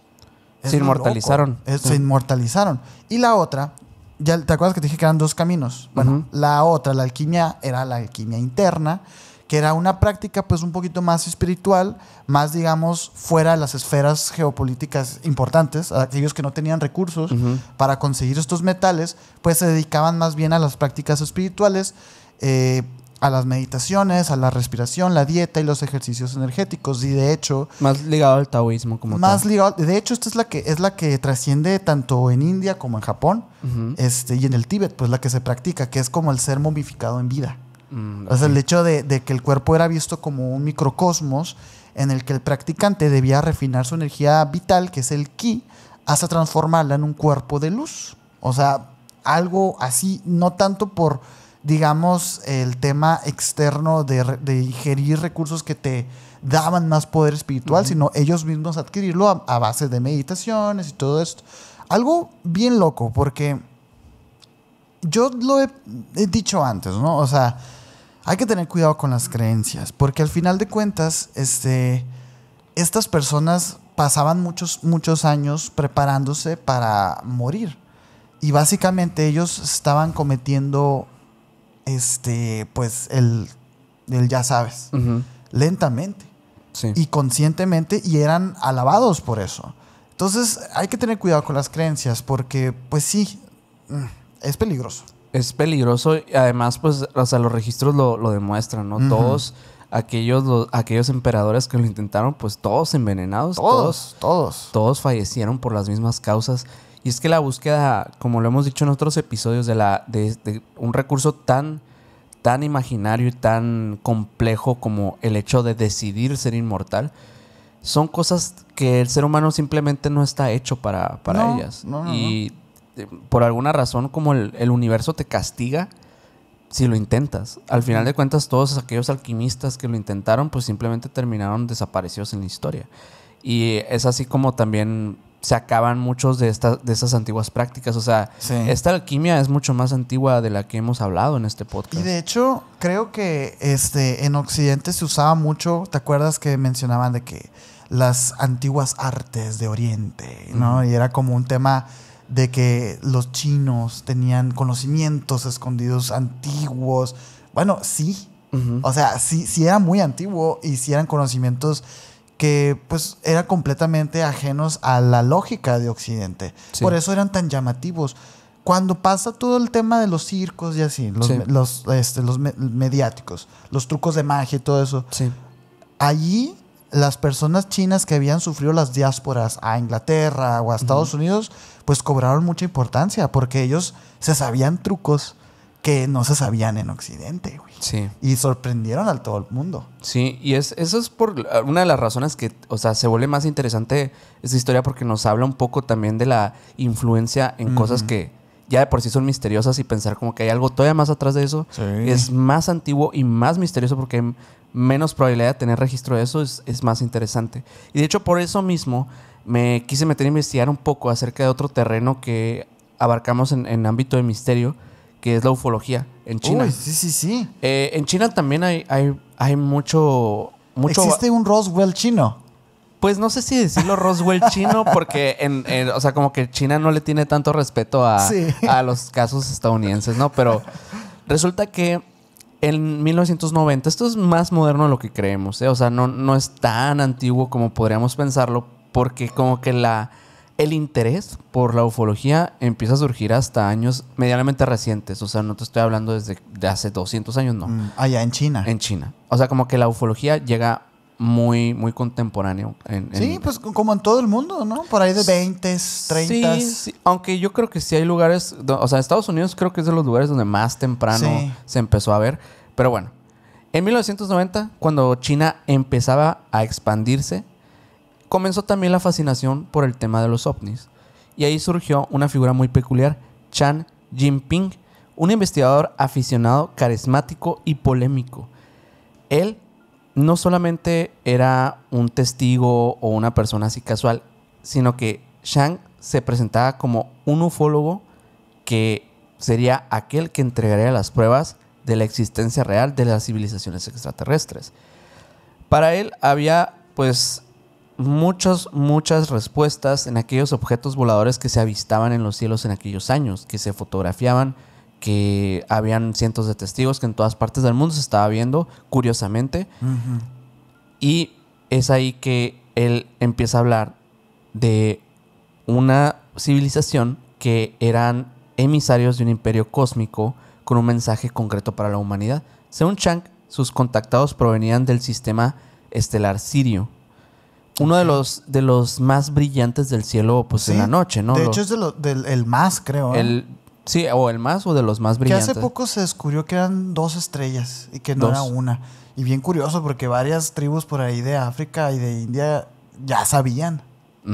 Se inmortalizaron. Se inmortalizaron. Y la otra, ya te acuerdas que te dije que eran dos caminos. Bueno, la otra, la alquimia, era la alquimia interna, que era una práctica pues un poquito más espiritual, más digamos fuera de las esferas geopolíticas importantes. Aquellos que no tenían recursos para conseguir estos metales, pues se dedicaban más bien a las prácticas espirituales, a las meditaciones, a la respiración, la dieta y los ejercicios energéticos. Y de hecho, más ligado al taoísmo como más tal. Ligado, de hecho, esta es la que trasciende tanto en India como en Japón, y en el Tíbet, pues la que se practica, que es como el ser momificado en vida. O sea, el hecho de que el cuerpo era visto como un microcosmos en el que el practicante debía refinar su energía vital, que es el ki, hasta transformarla en un cuerpo de luz. O sea, algo así, no tanto por, digamos, el tema externo de ingerir recursos que te daban más poder espiritual, sino ellos mismos adquirirlo a base de meditaciones y todo esto. Algo bien loco, porque yo lo he dicho antes, ¿no? O sea, hay que tener cuidado con las creencias, porque al final de cuentas, estas personas pasaban muchos años preparándose para morir. Y básicamente ellos estaban cometiendo, pues, el ya sabes, lentamente y conscientemente, y eran alabados por eso. Entonces, hay que tener cuidado con las creencias, porque, pues sí, es peligroso. Es peligroso y además, pues, o sea, los registros lo demuestran, ¿no? Todos aquellos emperadores que lo intentaron, pues todos envenenados. Todos fallecieron por las mismas causas. Y es que la búsqueda, como lo hemos dicho en otros episodios, de un recurso tan imaginario y tan complejo como el hecho de decidir ser inmortal, son cosas que el ser humano simplemente no está hecho para ellas. Y por alguna razón, como el universo te castiga si lo intentas. Al final de cuentas, todos aquellos alquimistas que lo intentaron, pues simplemente terminaron desaparecidos en la historia. Y es así como también se acaban muchos de esas antiguas prácticas. O sea, esta alquimia es mucho más antigua de la que hemos hablado en este podcast. Y de hecho, creo que en Occidente se usaba mucho. ¿Te acuerdas que mencionaban de que las antiguas artes de Oriente, ¿no? Y era como un tema de que los chinos tenían conocimientos escondidos antiguos. Bueno, sí. O sea, sí era muy antiguo y sí eran conocimientos que pues eran completamente ajenos a la lógica de Occidente. Sí. Por eso eran tan llamativos. Cuando pasa todo el tema de los circos y así, los mediáticos, los trucos de magia y todo eso, allí las personas chinas que habían sufrido las diásporas a Inglaterra o a Estados Unidos, pues cobraron mucha importancia porque ellos se sabían trucos que no se sabían en Occidente, güey. Sí. Y sorprendieron a todo el mundo. Sí, y eso es por una de las razones que, o sea, se vuelve más interesante esta historia, porque nos habla un poco también de la influencia en cosas que ya de por sí son misteriosas, y pensar como que hay algo todavía más atrás de eso es más antiguo y más misterioso, porque hay menos probabilidad de tener registro de eso, es más interesante. Y de hecho, por eso mismo me quise meter a investigar un poco acerca de otro terreno que abarcamos en ámbito de misterio, que es la ufología en China. Uy, sí. En China también hay mucho... ¿Existe un Roswell chino? Pues no sé si decirlo Roswell chino, porque o sea, como que China no le tiene tanto respeto a los casos estadounidenses, ¿no? Pero resulta que en 1990, esto es más moderno de lo que creemos, ¿eh? O sea, no es tan antiguo como podríamos pensarlo, porque como que el interés por la ufología empieza a surgir hasta años medianamente recientes. O sea, no te estoy hablando desde hace 200 años, no. Allá en China. En China. O sea, como que la ufología llega muy, muy contemporáneo. Sí, pues como en todo el mundo, ¿no? Por ahí de 20, 30. Sí. Aunque yo creo que sí hay lugares... O sea, Estados Unidos creo que es de los lugares donde más temprano se empezó a ver. Pero bueno, en 1990, cuando China empezaba a expandirse, comenzó también la fascinación por el tema de los ovnis. Y ahí surgió una figura muy peculiar, Chan Jinping, un investigador aficionado, carismático y polémico. Él no solamente era un testigo o una persona así casual, sino que Chan se presentaba como un ufólogo que sería aquel que entregaría las pruebas de la existencia real de las civilizaciones extraterrestres. Para él había, pues, muchas respuestas en aquellos objetos voladores que se avistaban en los cielos en aquellos años, que se fotografiaban, que habían cientos de testigos, que en todas partes del mundo se estaba viendo, curiosamente. Y es ahí que él empieza a hablar de una civilización que eran emisarios de un imperio cósmico con un mensaje concreto para la humanidad. Según Chang, sus contactados provenían del sistema estelar Sirio, uno de los más brillantes del cielo, pues, en la noche, ¿no? De hecho, es del más, creo. Sí, o el más, o de los más brillantes. Que hace poco se descubrió que eran 2 estrellas y que no era una. Y bien curioso, porque varias tribus por ahí de África y de India ya sabían.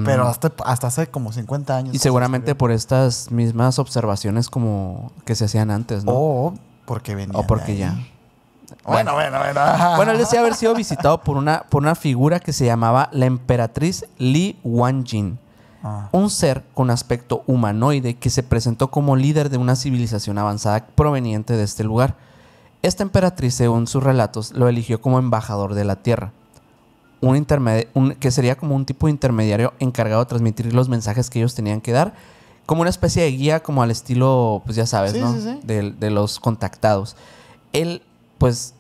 Pero hasta hace como 50 años. Y seguramente por estas mismas observaciones como que se hacían antes, ¿no? O porque venían. O porque ya. Bueno. Bueno, él decía haber sido visitado por una figura que se llamaba la emperatriz Li Wanjin. Un ser con aspecto humanoide que se presentó como líder de una civilización avanzada proveniente de este lugar. Esta emperatriz, según sus relatos, lo eligió como embajador de la Tierra. Que sería como un tipo de intermediario encargado de transmitir los mensajes que ellos tenían que dar, como una especie de guía, como al estilo, pues ya sabes, ¿no? Sí. De los contactados. Él, pues,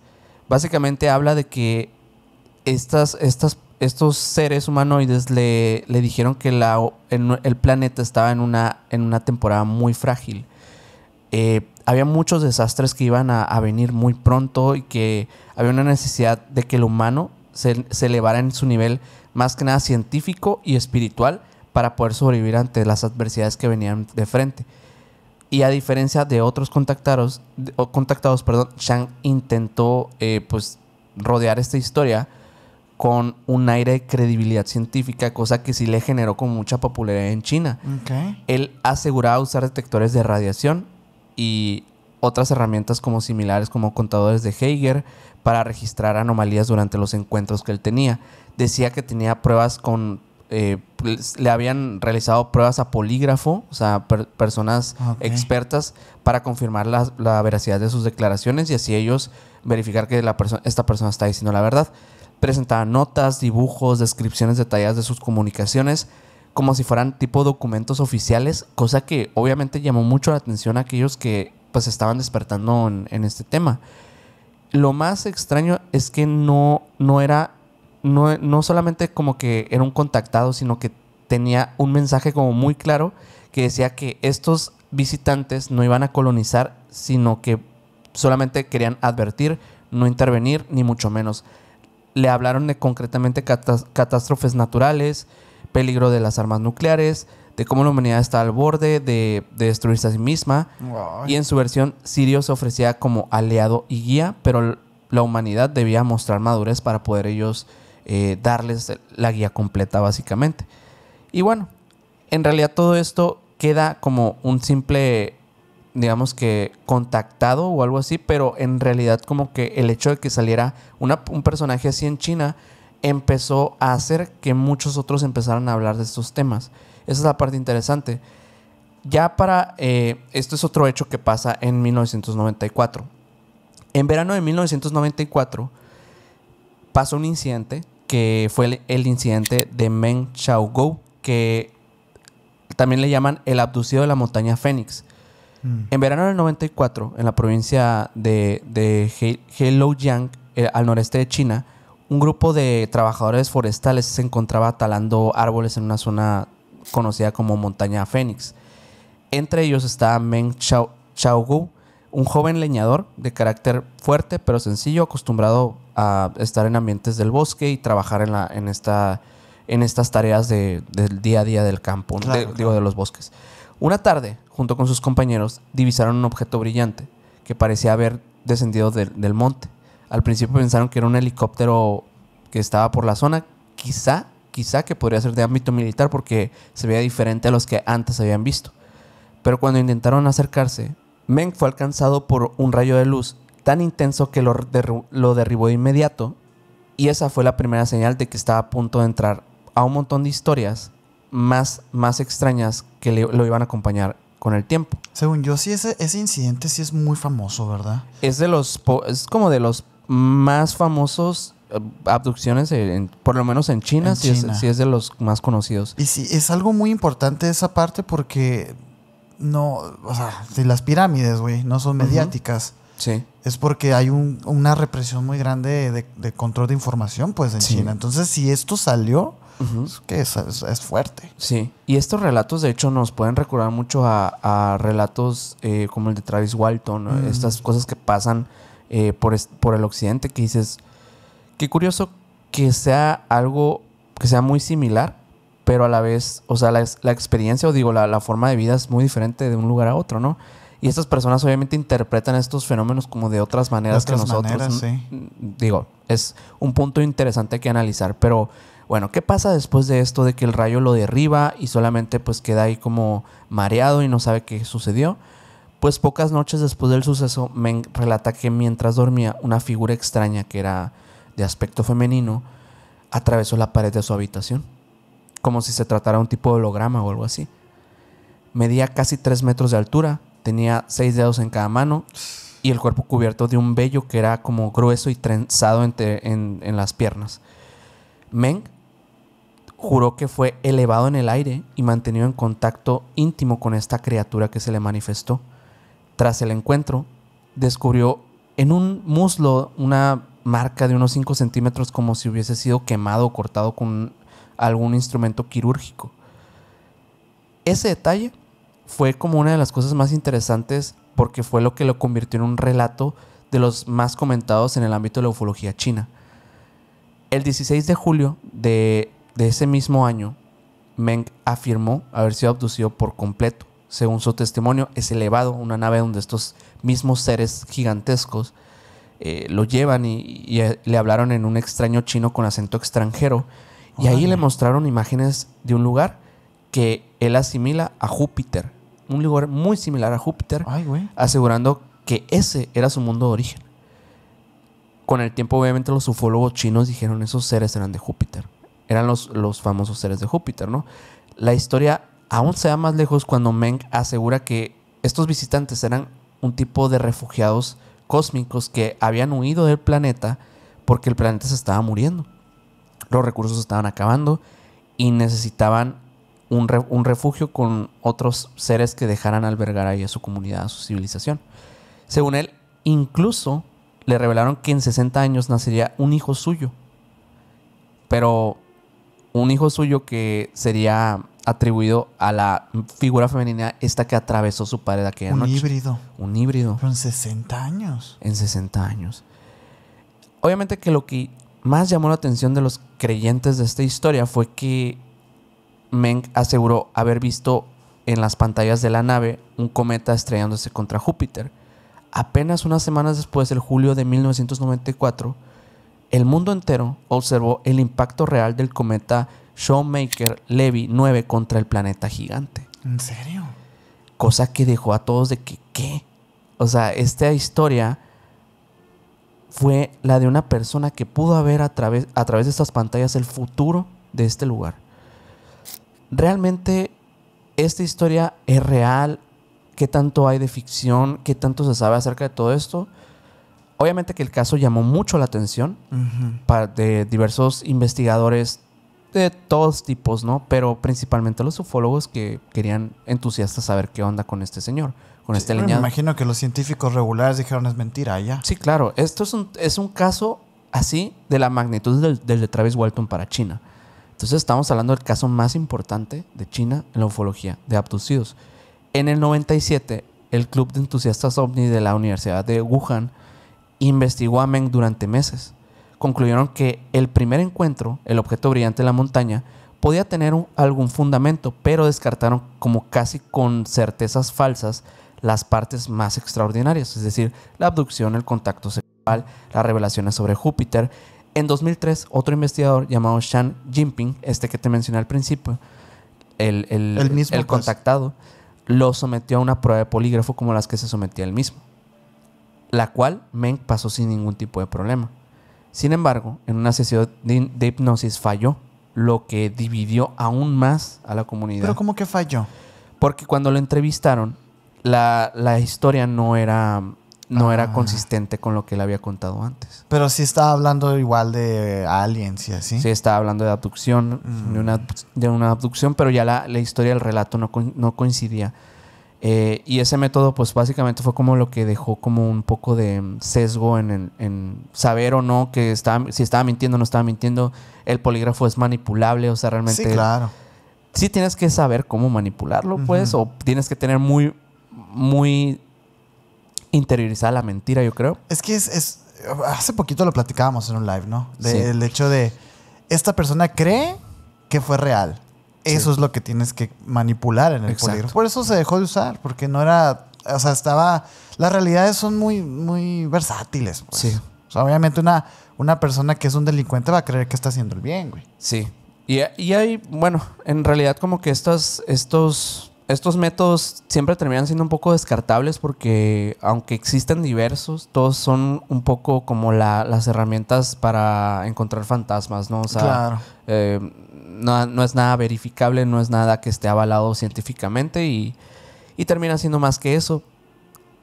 básicamente habla de que estos seres humanoides le dijeron que el planeta estaba en una temporada muy frágil. Había muchos desastres que iban a venir muy pronto y que había una necesidad de que el humano se elevara en su nivel más que nada científico y espiritual para poder sobrevivir ante las adversidades que venían de frente. Y a diferencia de otros contactados, Shang intentó pues rodear esta historia con un aire de credibilidad científica, cosa que sí le generó como mucha popularidad en China. Okay. Él aseguraba usar detectores de radiación y otras herramientas similares como contadores de Geiger para registrar anomalías durante los encuentros que él tenía. Decía que tenía pruebas le habían realizado pruebas a polígrafo, o sea, personas expertas para confirmar la veracidad de sus declaraciones y así ellos verificar que esta persona está diciendo la verdad. Presentaba notas, dibujos, descripciones detalladas de sus comunicaciones, como si fueran tipo documentos oficiales, cosa que obviamente llamó mucho la atención a aquellos que pues estaban despertando en este tema. Lo más extraño es que no solamente como que era un contactado, sino que tenía un mensaje como muy claro que decía que estos visitantes no iban a colonizar, sino que solamente querían advertir, no intervenir, ni mucho menos. Le hablaron de concretamente catástrofes naturales, peligro de las armas nucleares, de cómo la humanidad está al borde de destruirse a sí misma. Wow. Y en su versión, Sirio se ofrecía como aliado y guía, pero la humanidad debía mostrar madurez para poder ellos darles la guía completa, básicamente. Y bueno, en realidad todo esto queda como un simple, digamos que contactado o algo así, pero en realidad como que el hecho de que saliera un personaje así en China empezó a hacer que muchos otros empezaran a hablar de estos temas. Esa es la parte interesante. Ya esto es otro hecho que pasa en 1994. En verano de 1994 pasó un incidente que fue el incidente de Meng Xiaogou, que también le llaman el abducido de la montaña Fénix. En verano del 94, en la provincia de Heilongjiang, al noreste de China, un grupo de trabajadores forestales se encontraba talando árboles en una zona conocida como montaña Fénix. Entre ellos estaba Meng Xiaogou, un joven leñador de carácter fuerte pero sencillo, acostumbrado a estar en ambientes del bosque y trabajar en estas tareas del día a día del campo, Claro. de los bosques. Una tarde, junto con sus compañeros, divisaron un objeto brillante que parecía haber descendido del monte. Al principio pensaron que era un helicóptero que estaba por la zona, quizá que podría ser de ámbito militar porque se veía diferente a los que antes habían visto. Pero cuando intentaron acercarse, Meng fue alcanzado por un rayo de luz tan intenso que lo derribó de inmediato, y esa fue la primera señal de que estaba a punto de entrar a un montón de historias más extrañas que lo iban a acompañar con el tiempo. Según yo, sí, ese incidente sí es muy famoso, ¿verdad? Es como de los más famosos abducciones, por lo menos en China, En sí China. es de los más conocidos. Y sí, es algo muy importante esa parte porque si las pirámides, güey, no son mediáticas, Sí. es porque hay una represión muy grande de control de información, pues, en Sí. China. Entonces, si esto salió, Uh-huh. es que es fuerte. Sí, y estos relatos de hecho nos pueden recordar mucho a relatos como el de Travis Walton, ¿no? Estas cosas que pasan por el occidente, que dices, qué curioso que sea algo que sea muy similar, pero a la vez, o sea, la experiencia o digo, la forma de vida es muy diferente de un lugar a otro, ¿no? Y estas personas obviamente interpretan estos fenómenos como de otras maneras que nosotros. Sí. Digo, es un punto interesante que analizar, pero bueno, ¿qué pasa después de esto de que el rayo lo derriba y solamente pues queda ahí como mareado y no sabe qué sucedió? Pues pocas noches después del suceso, Meng relata que mientras dormía, una figura extraña que era de aspecto femenino atravesó la pared de su habitación, como si se tratara de un tipo de holograma o algo así. Medía casi 3 metros de altura, tenía 6 dedos en cada mano y el cuerpo cubierto de un vello que era como grueso y trenzado en las piernas. Meng juró que fue elevado en el aire y mantenido en contacto íntimo con esta criatura que se le manifestó. Tras el encuentro, descubrió en un muslo una marca de unos 5 centímetros como si hubiese sido quemado o cortado con algún instrumento quirúrgico. Ese detalle fue como una de las cosas más interesantes porque fue lo que lo convirtió en un relato de los más comentados en el ámbito de la ufología china. El 16 de julio de ese mismo año, Meng afirmó haber sido abducido por completo. Según su testimonio, es elevado a una nave donde estos mismos seres gigantescos lo llevan y le hablaron en un extraño chino con acento extranjero. Y ahí le mostraron imágenes de un lugar que él asimila a Júpiter. Un lugar muy similar a Júpiter, asegurando que ese era su mundo de origen. Con el tiempo, obviamente, los ufólogos chinos dijeron esos seres eran de Júpiter. Eran los famosos seres de Júpiter, ¿no? La historia aún se va más lejos cuando Meng asegura que estos visitantes eran un tipo de refugiados cósmicos que habían huido del planeta porque el planeta se estaba muriendo. Los recursos se estaban acabando y necesitaban un refugio con otros seres que dejaran albergar ahí a su comunidad, a su civilización. Según él, incluso le revelaron que en 60 años nacería un hijo suyo. Pero un hijo suyo que sería atribuido a la figura femenina esta que atravesó su pared aquella noche. Un híbrido. Pero en 60 años. En 60 años. Obviamente que lo que más llamó la atención de los creyentes de esta historia fue que Meng aseguró haber visto en las pantallas de la nave un cometa estrellándose contra Júpiter. Apenas unas semanas después, el julio de 1994, el mundo entero observó el impacto real del cometa Shoemaker-Levy 9 contra el planeta gigante. ¿En serio? Cosa que dejó a todos de que, ¿qué? O sea, esta historia fue la de una persona que pudo ver a través de estas pantallas el futuro de este lugar. ¿Realmente esta historia es real? ¿Qué tanto hay de ficción? ¿Qué tanto se sabe acerca de todo esto? Obviamente que el caso llamó mucho la atención de diversos investigadores de todos tipos, ¿no? Pero principalmente los ufólogos que querían entusiastas saber qué onda con este señor, con este leñador. Me imagino que los científicos regulares dijeron es mentira ya. Sí, claro. Esto es un caso así de la magnitud del de Travis Walton para China. Entonces estamos hablando del caso más importante de China en la ufología, de abducidos. En el 97, el Club de Entusiastas OVNI de la Universidad de Wuhan investigó a Meng durante meses. Concluyeron que el primer encuentro, el objeto brillante en la montaña, podía tener algún fundamento, pero descartaron como casi con certezas falsas las partes más extraordinarias, es decir, la abducción, el contacto sexual, las revelaciones sobre Júpiter. En 2003, otro investigador llamado Shan Jinping, que te mencioné al principio, el contactado, lo sometió a una prueba de polígrafo como las que se sometía él mismo, la cual Meng pasó sin ningún tipo de problema. Sin embargo, en una sesión de hipnosis falló, lo que dividió aún más a la comunidad. ¿Pero cómo que falló? Porque cuando lo entrevistaron, la historia no era consistente con lo que él había contado antes. Pero sí estaba hablando igual de aliens y así. Sí, estaba hablando de abducción, de una abducción, pero ya la historia del relato no coincidía. Y ese método, pues básicamente fue como lo que dejó como un poco de sesgo en saber o no si estaba mintiendo o no estaba mintiendo. El polígrafo es manipulable, o sea, realmente... Sí, claro. Sí tienes que saber cómo manipularlo, pues, o tienes que tener muy, muy interiorizada la mentira, yo creo. Es que hace poquito lo platicábamos en un live, ¿no? Sí. El hecho de esta persona cree que fue real. Eso es lo que tienes que manipular en el polígrafo. Por eso se dejó de usar, porque no era... O sea, las realidades son muy, muy versátiles, pues. Sí. O sea, obviamente una persona que es un delincuente va a creer que está haciendo el bien, güey. Sí. Y hay, bueno, en realidad como que estos estos métodos siempre terminan siendo un poco descartables porque aunque existen diversos, todos son un poco como las herramientas para encontrar fantasmas, ¿no? O sea, Claro. No es nada verificable, no es nada que esté avalado científicamente y termina siendo más que eso.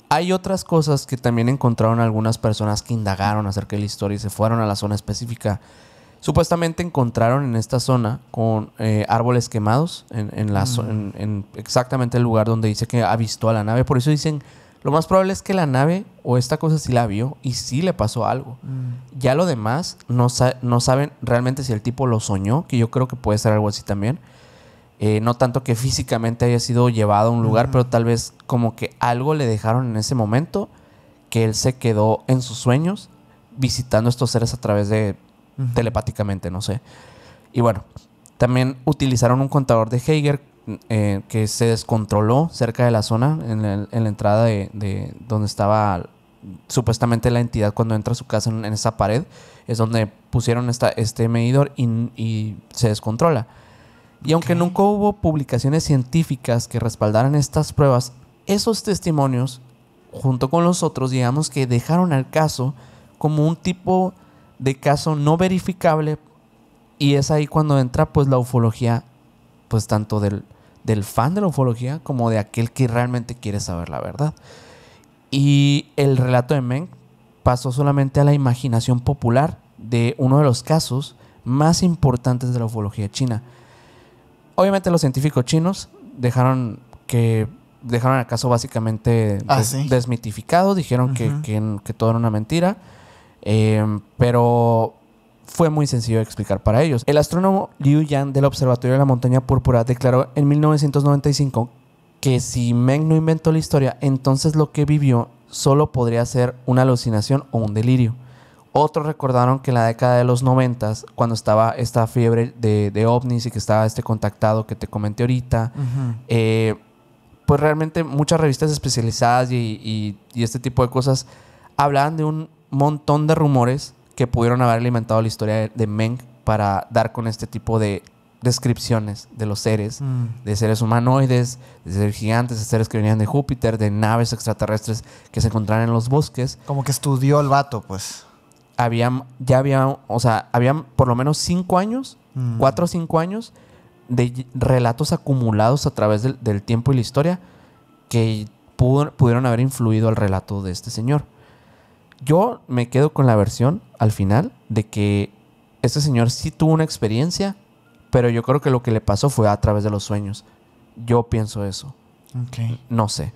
Hay otras cosas que también encontraron algunas personas que indagaron acerca de la historia y se fueron a la zona específica. Supuestamente encontraron en esta zona con árboles quemados en exactamente el lugar donde dice que avistó a la nave. Por eso dicen, lo más probable es que la nave o esta cosa sí la vio y sí le pasó algo. Ya lo demás no saben realmente si el tipo lo soñó, que yo creo que puede ser algo así también. No tanto que físicamente haya sido llevado a un lugar, pero tal vez como que algo le dejaron en ese momento que él se quedó en sus sueños visitando a estos seres a través de telepáticamente, no sé. Y bueno, también utilizaron un contador de Geiger que se descontroló cerca de la zona, en la entrada de donde estaba supuestamente la entidad cuando entra a su casa en esa pared. Es donde pusieron este medidor y se descontrola. Y aunque nunca hubo publicaciones científicas que respaldaran estas pruebas, esos testimonios, junto con los otros, digamos que dejaron al caso como un tipo de caso no verificable, y es ahí cuando entra pues la ufología, pues tanto del fan de la ufología como de aquel que realmente quiere saber la verdad. Y el relato de Meng pasó solamente a la imaginación popular de uno de los casos más importantes de la ufología china. Obviamente los científicos chinos dejaron el caso básicamente desmitificado, dijeron que todo era una mentira. Pero fue muy sencillo de explicar para ellos. El astrónomo Liu Yan del Observatorio de la Montaña Púrpura declaró en 1995 que si Meng no inventó la historia, entonces lo que vivió solo podría ser una alucinación o un delirio. Otros recordaron que en la década de los 90, cuando estaba esta fiebre de ovnis y que estaba este contactado que te comenté ahorita, pues realmente muchas revistas especializadas y este tipo de cosas hablaban de un montón de rumores que pudieron haber alimentado la historia de Meng para dar con este tipo de descripciones de los seres, de seres humanoides, de seres gigantes, de seres que venían de Júpiter, de naves extraterrestres que se encontraban en los bosques. Como que estudió el vato, pues. Habían por lo menos 5 años, 4 o 5 años de relatos acumulados a través del tiempo y la historia que pudieron haber influido al relato de este señor. Yo me quedo con la versión al final de que este señor sí tuvo una experiencia, pero yo creo que lo que le pasó fue a través de los sueños. Yo pienso eso. Okay. No sé.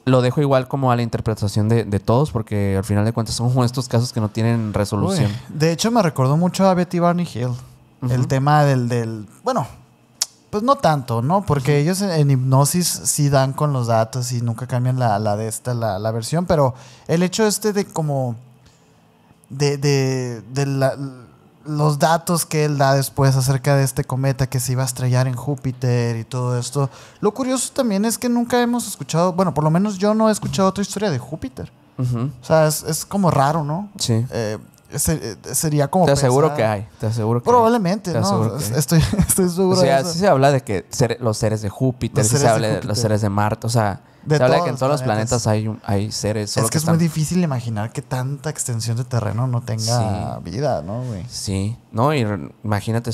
Lo dejo igual como a la interpretación de todos, porque al final de cuentas son como estos casos que no tienen resolución. Uy, de hecho, me recordó mucho a Betty Barney Hill. El tema del... Bueno, pues no tanto, ¿no? Porque ellos en hipnosis sí dan con los datos y nunca cambian la versión, pero el hecho de como... los datos que él da después acerca de este cometa que se iba a estrellar en Júpiter y todo esto. Lo curioso también es que nunca hemos escuchado, bueno, por lo menos yo no he escuchado otra historia de Júpiter. O sea, es como raro, ¿no? Sí. Sería como te aseguro que hay. Probablemente, ¿no? Estoy seguro de eso. Sí se habla de que los seres de Júpiter, sí se habla de los seres de Marte, o sea... Se habla de que en todos los planetas hay seres. Solo es que es muy difícil imaginar que tanta extensión de terreno no tenga vida, ¿no, güey? Sí. No, y imagínate,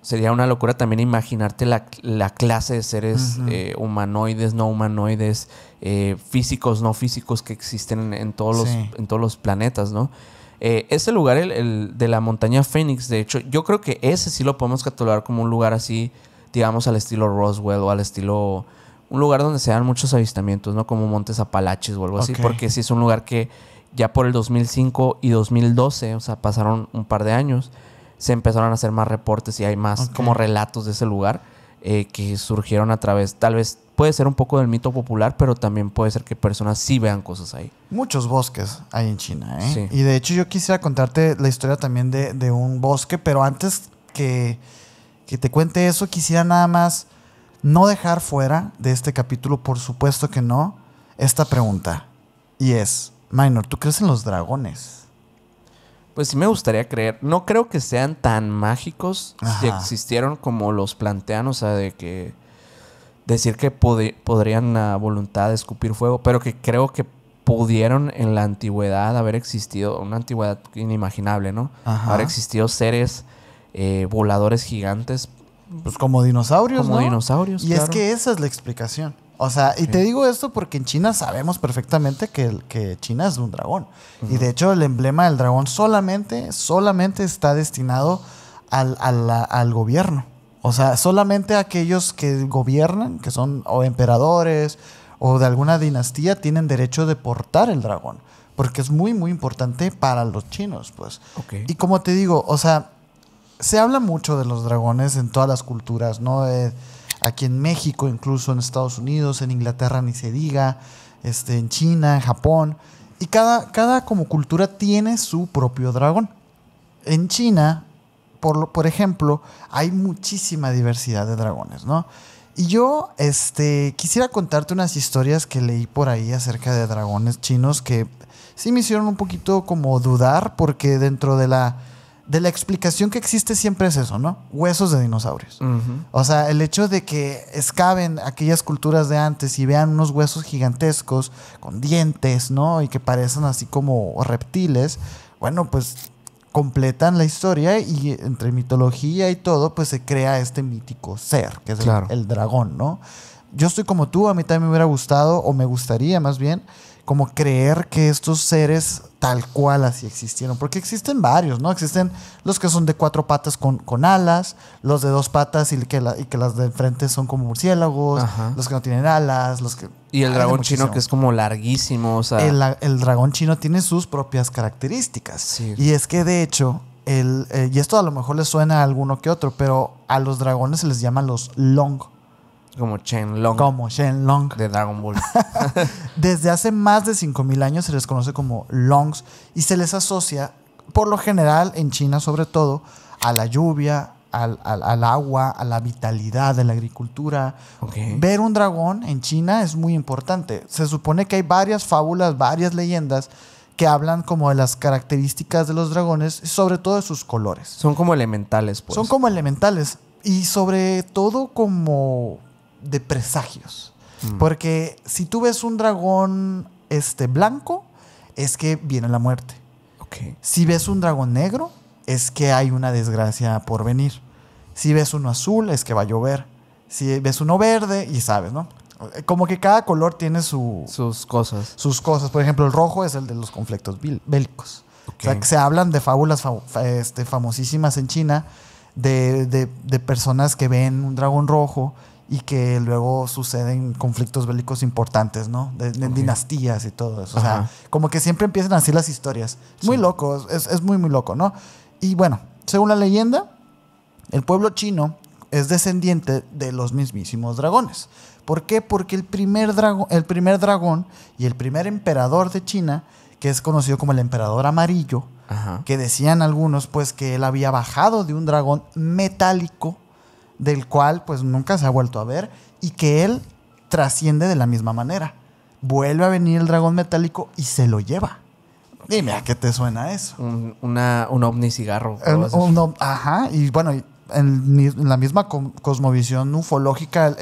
sería una locura también imaginarte la clase de seres humanoides, no humanoides, físicos, no físicos que existen en todos los planetas, ¿no? Ese lugar, el de la montaña Phoenix, de hecho, yo creo que ese sí lo podemos catalogar como un lugar así, digamos, al estilo Roswell o al estilo... Un lugar donde se dan muchos avistamientos, ¿no? Como Montes Apalaches o algo así. Porque sí es un lugar que ya por el 2005 y 2012, o sea, pasaron un par de años, se empezaron a hacer más reportes y hay más como relatos de ese lugar que surgieron a través, tal vez puede ser un poco del mito popular, pero también puede ser que personas sí vean cosas ahí. Muchos bosques hay en China, ¿eh? Sí. Y de hecho yo quisiera contarte la historia también de un bosque, pero antes que te cuente eso, quisiera nada más... no dejar fuera de este capítulo, por supuesto que no, esta pregunta. Y es, Minor, ¿tú crees en los dragones? Pues sí me gustaría creer. No creo que sean tan mágicos si existieron como los plantean. O sea, de que decir que podrían a voluntad escupir fuego, pero que creo que pudieron en la antigüedad haber existido, una antigüedad inimaginable, ¿no? Ajá. Haber existido seres voladores gigantes. Pues como dinosaurios, Como ¿no? dinosaurios, Y claro. es que esa es la explicación. O sea, y te digo esto porque en China sabemos perfectamente que China es un dragón. Y de hecho el emblema del dragón solamente está destinado al gobierno. O sea, solamente aquellos que gobiernan, que son o emperadores o de alguna dinastía, tienen derecho de portar el dragón. Porque es muy, muy importante para los chinos, pues. Ok. Y como te digo, o sea, se habla mucho de los dragones en todas las culturas, ¿no? Aquí en México, incluso en Estados Unidos, en Inglaterra ni se diga, en China, en Japón. Y cada como cultura tiene su propio dragón. En China, por ejemplo, hay muchísima diversidad de dragones, ¿no? Y yo quisiera contarte unas historias que leí por ahí acerca de dragones chinos que sí me hicieron un poquito como dudar, porque dentro de la explicación que existe siempre es eso, ¿no? Huesos de dinosaurios. Ujú. O sea, el hecho de que excaven aquellas culturas de antes y vean unos huesos gigantescos con dientes, ¿no? Y que parecen así como reptiles, bueno, pues completan la historia y entre mitología y todo, pues se crea este mítico ser, que es Claro. el dragón, ¿no? Yo estoy como tú, a mí también me hubiera gustado, o me gustaría más bien, como creer que estos seres tal cual así existieron. Porque existen varios, ¿no? Existen los que son de 4 patas con alas, los de 2 patas y que las de enfrente son como murciélagos, Ajá. los que no tienen alas, los que... Y el Hay de dragón muchísimo. chino que es como larguísimo, o sea... El dragón chino tiene sus propias características. Sí. Y es que de hecho, y esto a lo mejor les suena a alguno que otro, pero a los dragones se les llaman los Long, Como Shenlong como Shenlong. de Dragon Ball. Desde hace más de 5,000 años se les conoce como Longs y se les asocia, por lo general, en China sobre todo, a la lluvia, al agua, a la vitalidad de la agricultura. Ok. Ver un dragón en China es muy importante. Se supone que hay varias fábulas, varias leyendas que hablan como de las características de los dragones y sobre todo de sus colores. Son como elementales, pues. Son como elementales y sobre todo como de presagios. Porque si tú ves un dragón blanco, es que viene la muerte. Ok. Si ves un dragón negro, es que hay una desgracia por venir. Si ves uno azul, es que va a llover. Si ves uno verde, y sabes, ¿no? Como que cada color tiene Sus cosas. sus cosas. Por ejemplo, el rojo es el de los conflictos bélicos. Ok. O sea, que se hablan de fábulas famosísimas en China de personas que ven un dragón rojo y que luego suceden conflictos bélicos importantes, ¿no? De Ok. dinastías y todo eso. O Ajá. sea, como que siempre empiezan así las historias. Muy loco, es muy, muy loco, ¿no? Y bueno, según la leyenda, el pueblo chino es descendiente de los mismísimos dragones. ¿Por qué? Porque el primer dragón y el primer emperador de China, que es conocido como el emperador amarillo, Ajá. que decían algunos pues que él había bajado de un dragón metálico del cual pues nunca se ha vuelto a ver y que él trasciende de la misma manera. Vuelve a venir el dragón metálico y se lo lleva. Dime, ¿a qué te suena eso? Un ovni cigarro. algo así. Ajá, y bueno, en la misma cosmovisión ufológica,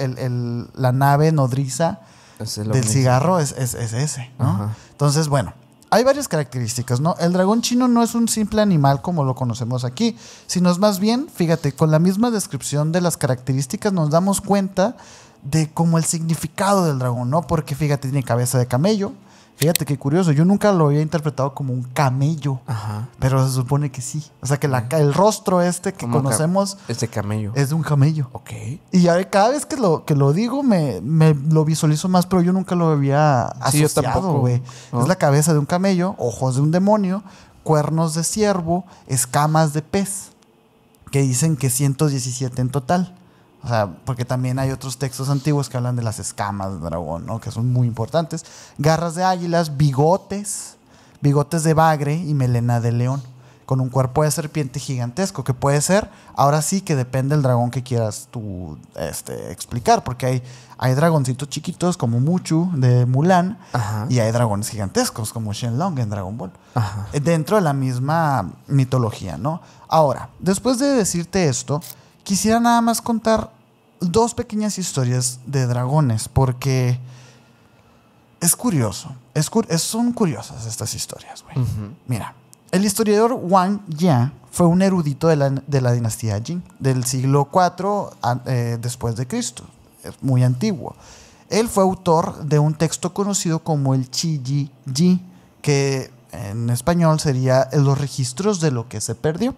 la nave nodriza Es el del ovni cigarro es ese, ¿no? Ajá. Entonces, bueno, hay varias características, ¿no? El dragón chino no es un simple animal como lo conocemos aquí, sino es más bien, fíjate, con la misma descripción de las características nos damos cuenta de como el significado del dragón, ¿no? Porque fíjate, tiene cabeza de camello. Fíjate qué curioso, yo nunca lo había interpretado como un camello, Ajá. pero se supone que sí. O sea, que el rostro que Como conocemos Este camello. es de un camello. Ok. Y cada vez que lo digo me lo visualizo más, pero yo nunca lo había Sí, yo asociado, tampoco, güey. ¿no? Es la cabeza de un camello, ojos de un demonio, cuernos de ciervo, escamas de pez, que dicen que 117 en total. O sea, porque también hay otros textos antiguos que hablan de las escamas del dragón, ¿no? Que son muy importantes. Garras de águilas, bigotes de bagre y melena de león, con un cuerpo de serpiente gigantesco, que puede ser, ahora sí que depende del dragón que quieras tú explicar, porque hay dragoncitos chiquitos como Mushu de Mulan, Ajá. y hay dragones gigantescos como Shenlong en Dragon Ball, Ajá. dentro de la misma mitología, ¿no? Ahora, después de decirte esto, quisiera nada más contar dos pequeñas historias de dragones, porque es curioso. Son curiosas estas historias, güey. Mira, el historiador Wang Ya fue un erudito de la dinastía Jin, del siglo IV después de Cristo. Es muy antiguo. Él fue autor de un texto conocido como el Qi Ji, que en español sería los registros de lo que se perdió.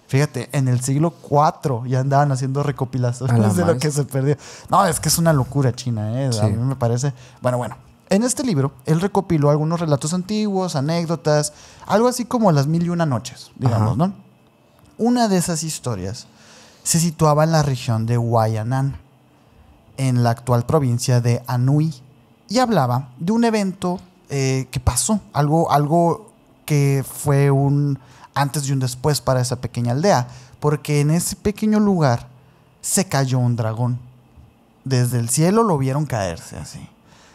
Fíjate, en el siglo IV ya andaban haciendo recopilaciones de lo que se perdió. No, es que es una locura China, ¿eh? Sí. A mí me parece... Bueno. En este libro, él recopiló algunos relatos antiguos, anécdotas, algo así como las 1001 noches, digamos, ¿no? Una de esas historias se situaba en la región de Huayan'an, en la actual provincia de Anhui, y hablaba de un evento que pasó, algo que fue un antes y un después para esa pequeña aldea, porque en ese pequeño lugar se cayó un dragón. Desde el cielo lo vieron caerse así.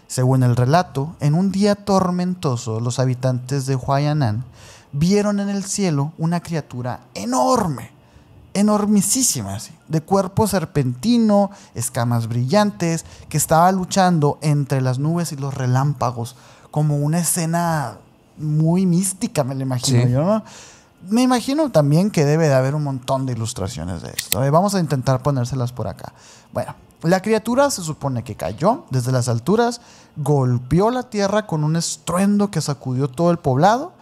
Según el relato, en un día tormentoso, los habitantes de Huayan'an vieron en el cielo una criatura enorme, enormisísima, así, de cuerpo serpentino, escamas brillantes, que estaba luchando entre las nubes y los relámpagos, como una escena muy mística, me lo imagino yo, ¿no? Me imagino también que debe de haber un montón de ilustraciones de esto. Vamos a intentar ponérselas por acá. Bueno, la criatura se supone que cayó desde las alturas, golpeó la tierra con un estruendo que sacudió todo el poblado,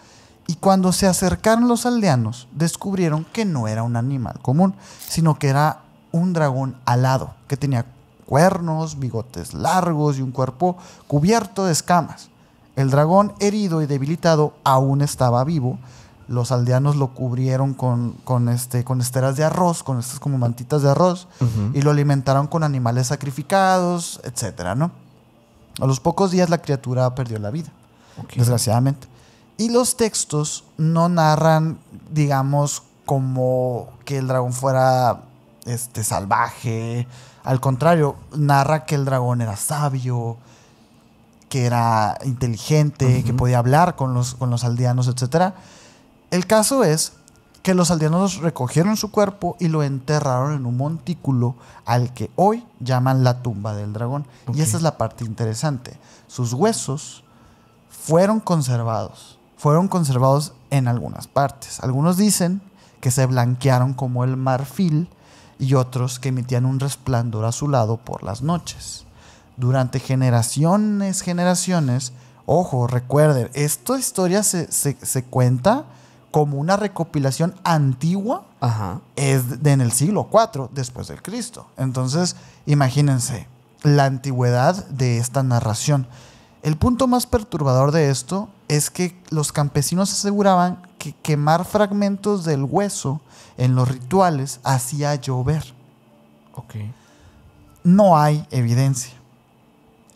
y cuando se acercaron los aldeanos, descubrieron que no era un animal común, sino que era un dragón alado, que tenía cuernos, bigotes largos y un cuerpo cubierto de escamas. El dragón, herido y debilitado, aún estaba vivo. Los aldeanos lo cubrieron con esteras de arroz, con estas como mantitas de arroz, y lo alimentaron con animales sacrificados, etcétera, ¿no? A los pocos días la criatura perdió la vida, desgraciadamente. Y los textos no narran, digamos, como que el dragón fuera salvaje. Al contrario, narra que el dragón era sabio, que era inteligente, que podía hablar con los aldeanos, etcétera. El caso es que los aldeanos recogieron su cuerpo y lo enterraron en un montículo al que hoy llaman la tumba del dragón. Y esa es la parte interesante. Sus huesos fueron conservados en algunas partes. Algunos dicen que se blanquearon como el marfil y otros que emitían un resplandor azulado por las noches. Durante generaciones, ojo, recuerden, esta historia se cuenta como una recopilación antigua. Es en el siglo IV después del Cristo. Entonces, imagínense la antigüedad de esta narración. El punto más perturbador de esto es que los campesinos aseguraban que quemar fragmentos del hueso en los rituales hacía llover. No hay evidencia.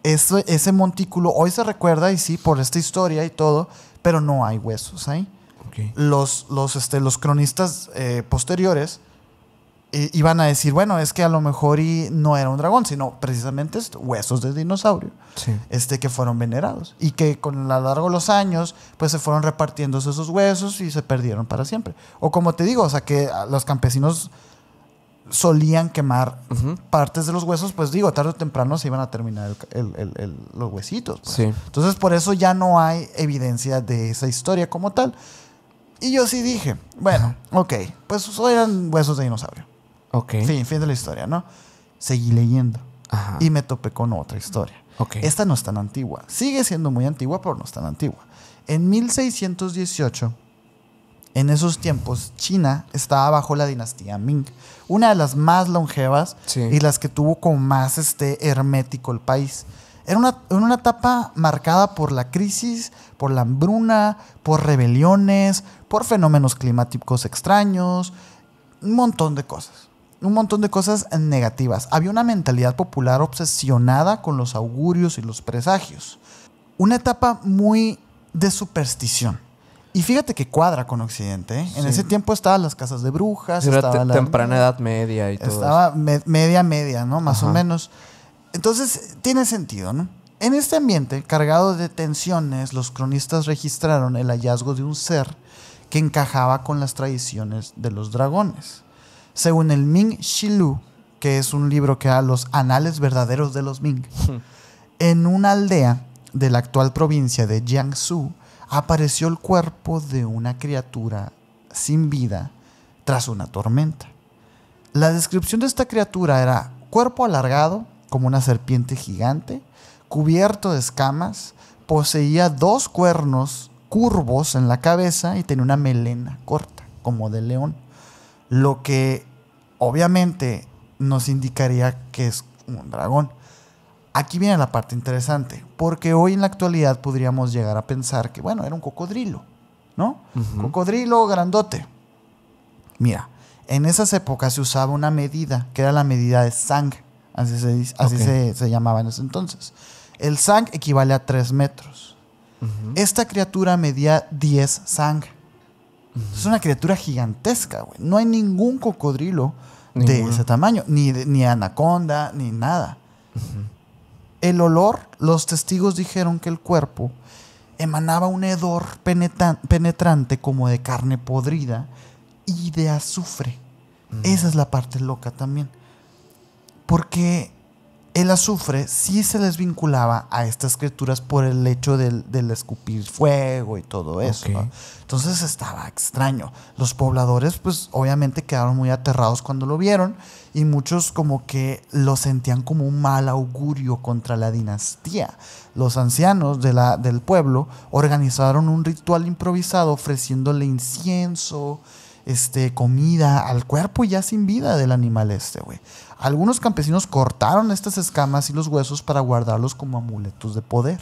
Ese montículo hoy se recuerda, y sí, por esta historia y todo, pero no hay huesos ahí. Los cronistas posteriores iban a decir, bueno, es que a lo mejor no era un dragón, sino precisamente huesos de dinosaurio, que fueron venerados, y que con a lo largo de los años pues se fueron repartiendo esos huesos y se perdieron para siempre. O como te digo, o sea, que los campesinos solían quemar partes de los huesos, pues digo, tarde o temprano se iban a terminar los huesitos, pues. Entonces por eso ya no hay evidencia de esa historia como tal. Y yo sí dije, bueno, pues eran huesos de dinosaurio. Fin de la historia, ¿no? Seguí leyendo. Y me topé con otra historia. Esta no es tan antigua. Sigue siendo muy antigua, pero no es tan antigua. En 1618, en esos tiempos, China estaba bajo la dinastía Ming, una de las más longevas y las que tuvo como más hermético el país. Era una etapa marcada por la crisis, por la hambruna, por rebeliones, por fenómenos climáticos extraños, un montón de cosas negativas. Había una mentalidad popular obsesionada con los augurios y los presagios. Una etapa muy de superstición. Y fíjate que cuadra con Occidente, ¿eh? En ese tiempo estaban las casas de brujas. Era temprana Edad Media y todo. Estaba media, ¿no? Más o menos. Entonces, tiene sentido, ¿no? En este ambiente, cargado de tensiones, los cronistas registraron el hallazgo de un ser que encajaba con las tradiciones de los dragones. Según el Ming Shilu, que es un libro que era Los Anales Verdaderos de los Ming. En una aldea de la actual provincia de Jiangsu apareció el cuerpo de una criatura sin vida tras una tormenta. La descripción de esta criatura era cuerpo alargado, como una serpiente gigante, cubierto de escamas, poseía 2 cuernos curvos en la cabeza y tenía una melena corta, como de león. Lo que obviamente nos indicaría que es un dragón. Aquí viene la parte interesante, porque hoy en la actualidad podríamos llegar a pensar que, bueno, era un cocodrilo, ¿no? Cocodrilo grandote. Mira, en esas épocas se usaba una medida, que era la medida de sang, así se llamaba en ese entonces. El sang equivale a 3 metros. Esta criatura medía 10 sang. Es una criatura gigantesca, güey. No hay ningún cocodrilo de ese tamaño, ni anaconda, ni nada. El olor, los testigos dijeron que el cuerpo emanaba un hedor penetrante como de carne podrida y de azufre. Esa es la parte loca también. Porque el azufre sí se les vinculaba a estas criaturas por el hecho del escupir fuego y todo eso, ¿no? Entonces estaba extraño. Los pobladores, pues obviamente quedaron muy aterrados cuando lo vieron y muchos como que lo sentían como un mal augurio contra la dinastía. Los ancianos del pueblo organizaron un ritual improvisado ofreciéndole incienso, comida al cuerpo ya sin vida del animal güey. Algunos campesinos cortaron estas escamas y los huesos para guardarlos como amuletos de poder.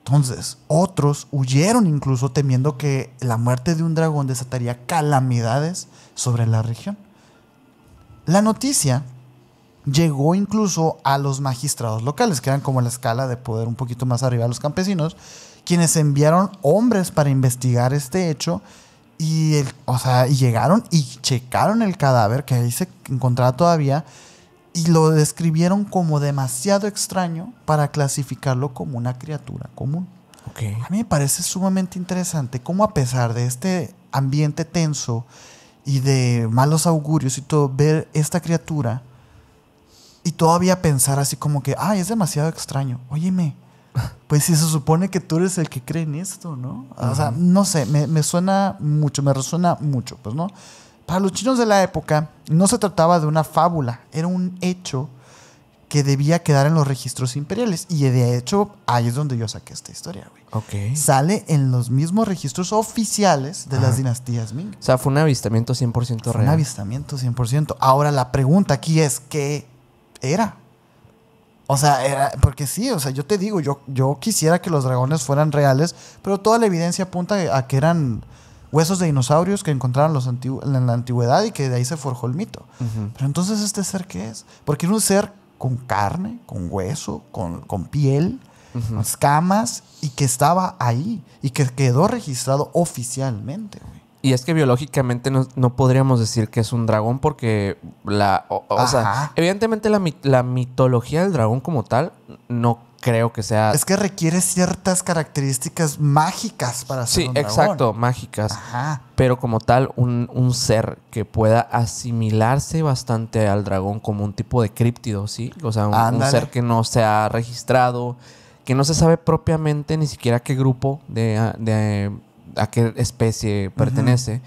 Entonces, otros huyeron incluso temiendo que la muerte de un dragón desataría calamidades sobre la región. La noticia llegó incluso a los magistrados locales, que eran como la escala de poder un poquito más arriba de los campesinos, quienes enviaron hombres para investigar este hecho. Y llegaron y checaron el cadáver, que ahí se encontraba todavía, y lo describieron como demasiado extraño para clasificarlo como una criatura común. A mí me parece sumamente interesante cómo, a pesar de este ambiente tenso y de malos augurios y todo, ver esta criatura y todavía pensar así como que, es demasiado extraño. Óyeme, pues si se supone que tú eres el que cree en esto, ¿no? O sea, no sé, me suena mucho, me resuena mucho, pues, ¿no? Para los chinos de la época no se trataba de una fábula, era un hecho que debía quedar en los registros imperiales. Y de hecho, ahí es donde yo saqué esta historia, güey. Sale en los mismos registros oficiales de las dinastías Ming. O sea, fue un avistamiento 100% real. Fue un avistamiento 100%. Ahora, la pregunta aquí es, ¿qué era? O sea, porque sí, o sea, yo te digo, yo quisiera que los dragones fueran reales, pero toda la evidencia apunta a que eran huesos de dinosaurios que encontraron en la antigüedad y que de ahí se forjó el mito. Pero entonces, ¿este ser qué es? Porque era un ser con carne, con hueso, con piel, con escamas, y que estaba ahí y que quedó registrado oficialmente, güey. Y es que biológicamente no podríamos decir que es un dragón porque o sea, evidentemente la mitología del dragón como tal no creo que sea... Es que requiere ciertas características mágicas para ser un dragón. Sí, exacto, mágicas. Pero como tal, un ser que pueda asimilarse bastante al dragón como un tipo de críptido, ¿sí? O sea, un ser que no se ha registrado, que no se sabe propiamente ni siquiera a qué grupo a qué especie pertenece.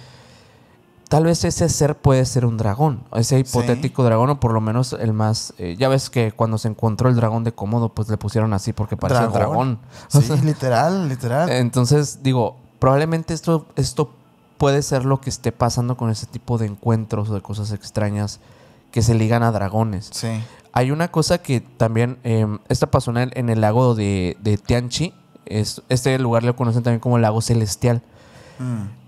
Tal vez ese ser puede ser un dragón, ese hipotético dragón, o por lo menos el más... ya ves que cuando se encontró el dragón de Komodo, pues le pusieron así porque parecía un dragón. Sí, literal. Entonces, digo, probablemente esto puede ser lo que esté pasando con ese tipo de encuentros o de cosas extrañas que se ligan a dragones. Sí. Hay una cosa que también... esta pasó en el lago de Tianchi. Este lugar lo conocen también como Lago Celestial.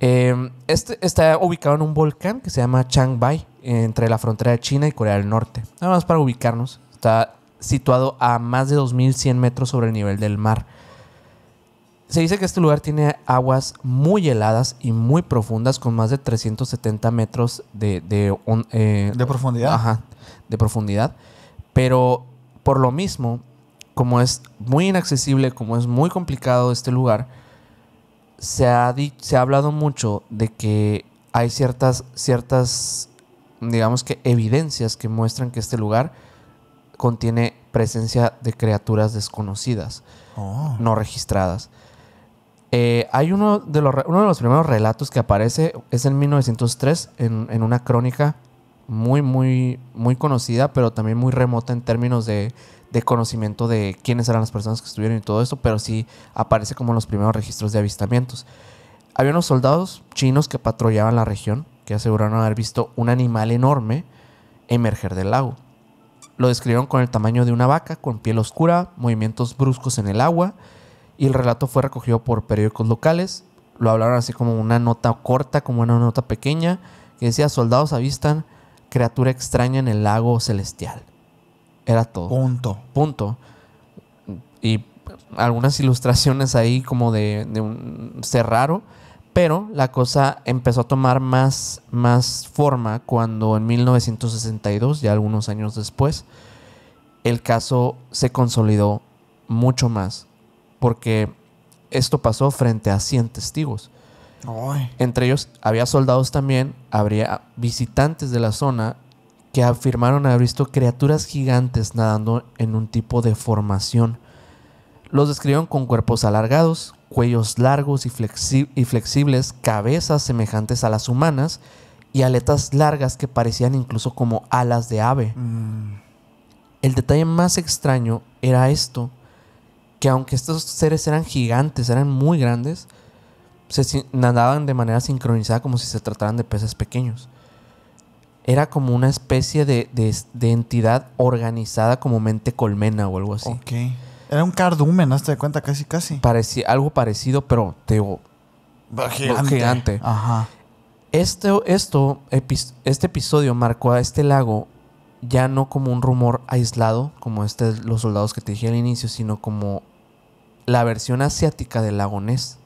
Está ubicado en un volcán que se llama Changbai, entre la frontera de China y Corea del Norte. Nada más para ubicarnos. Está situado a más de 2.100 metros sobre el nivel del mar. Se dice que este lugar tiene aguas muy heladas y muy profundas, con más de 370 metros de profundidad. Ajá, de profundidad. Pero por lo mismo, como es muy inaccesible, como es muy complicado este lugar, se ha hablado mucho de que hay ciertas digamos que evidencias que muestran que este lugar contiene presencia de criaturas desconocidas, no registradas. Hay uno de los primeros relatos que aparece, es en 1903, en una crónica muy, muy, muy conocida, pero también muy remota en términos de conocimiento de quiénes eran las personas que estuvieron y todo esto, pero sí aparece como los primeros registros de avistamientos. Había unos soldados chinos que patrullaban la región, que aseguraron haber visto un animal enorme emerger del lago. Lo describieron con el tamaño de una vaca, con piel oscura, movimientos bruscos en el agua, y el relato fue recogido por periódicos locales. Lo hablaron así como una nota corta, como una nota pequeña, que decía: soldados avistan criatura extraña en el lago celestial. Era todo. Punto. Y algunas ilustraciones ahí como de un ser raro. Pero la cosa empezó a tomar más forma cuando en 1962, ya algunos años después, el caso se consolidó mucho más. Porque esto pasó frente a 100 testigos. Ay. Entre ellos había soldados también, habría visitantes de la zona que afirmaron haber visto criaturas gigantes nadando en un tipo de formación. Los describieron con cuerpos alargados, cuellos largos y flexibles, cabezas semejantes a las humanas y aletas largas que parecían incluso como alas de ave. El detalle más extraño era esto, que aunque estos seres eran gigantes, eran muy grandes, nadaban de manera sincronizada como si se trataran de peces pequeños. Era como una especie de entidad organizada como mente colmena o algo así. Ok. Era un cardumen, hazte de cuenta, casi. Parecía algo parecido, pero te digo, gigante. Ajá. Este episodio marcó a este lago ya no como un rumor aislado, como los soldados que te dije al inicio, sino como la versión asiática del lago Ness.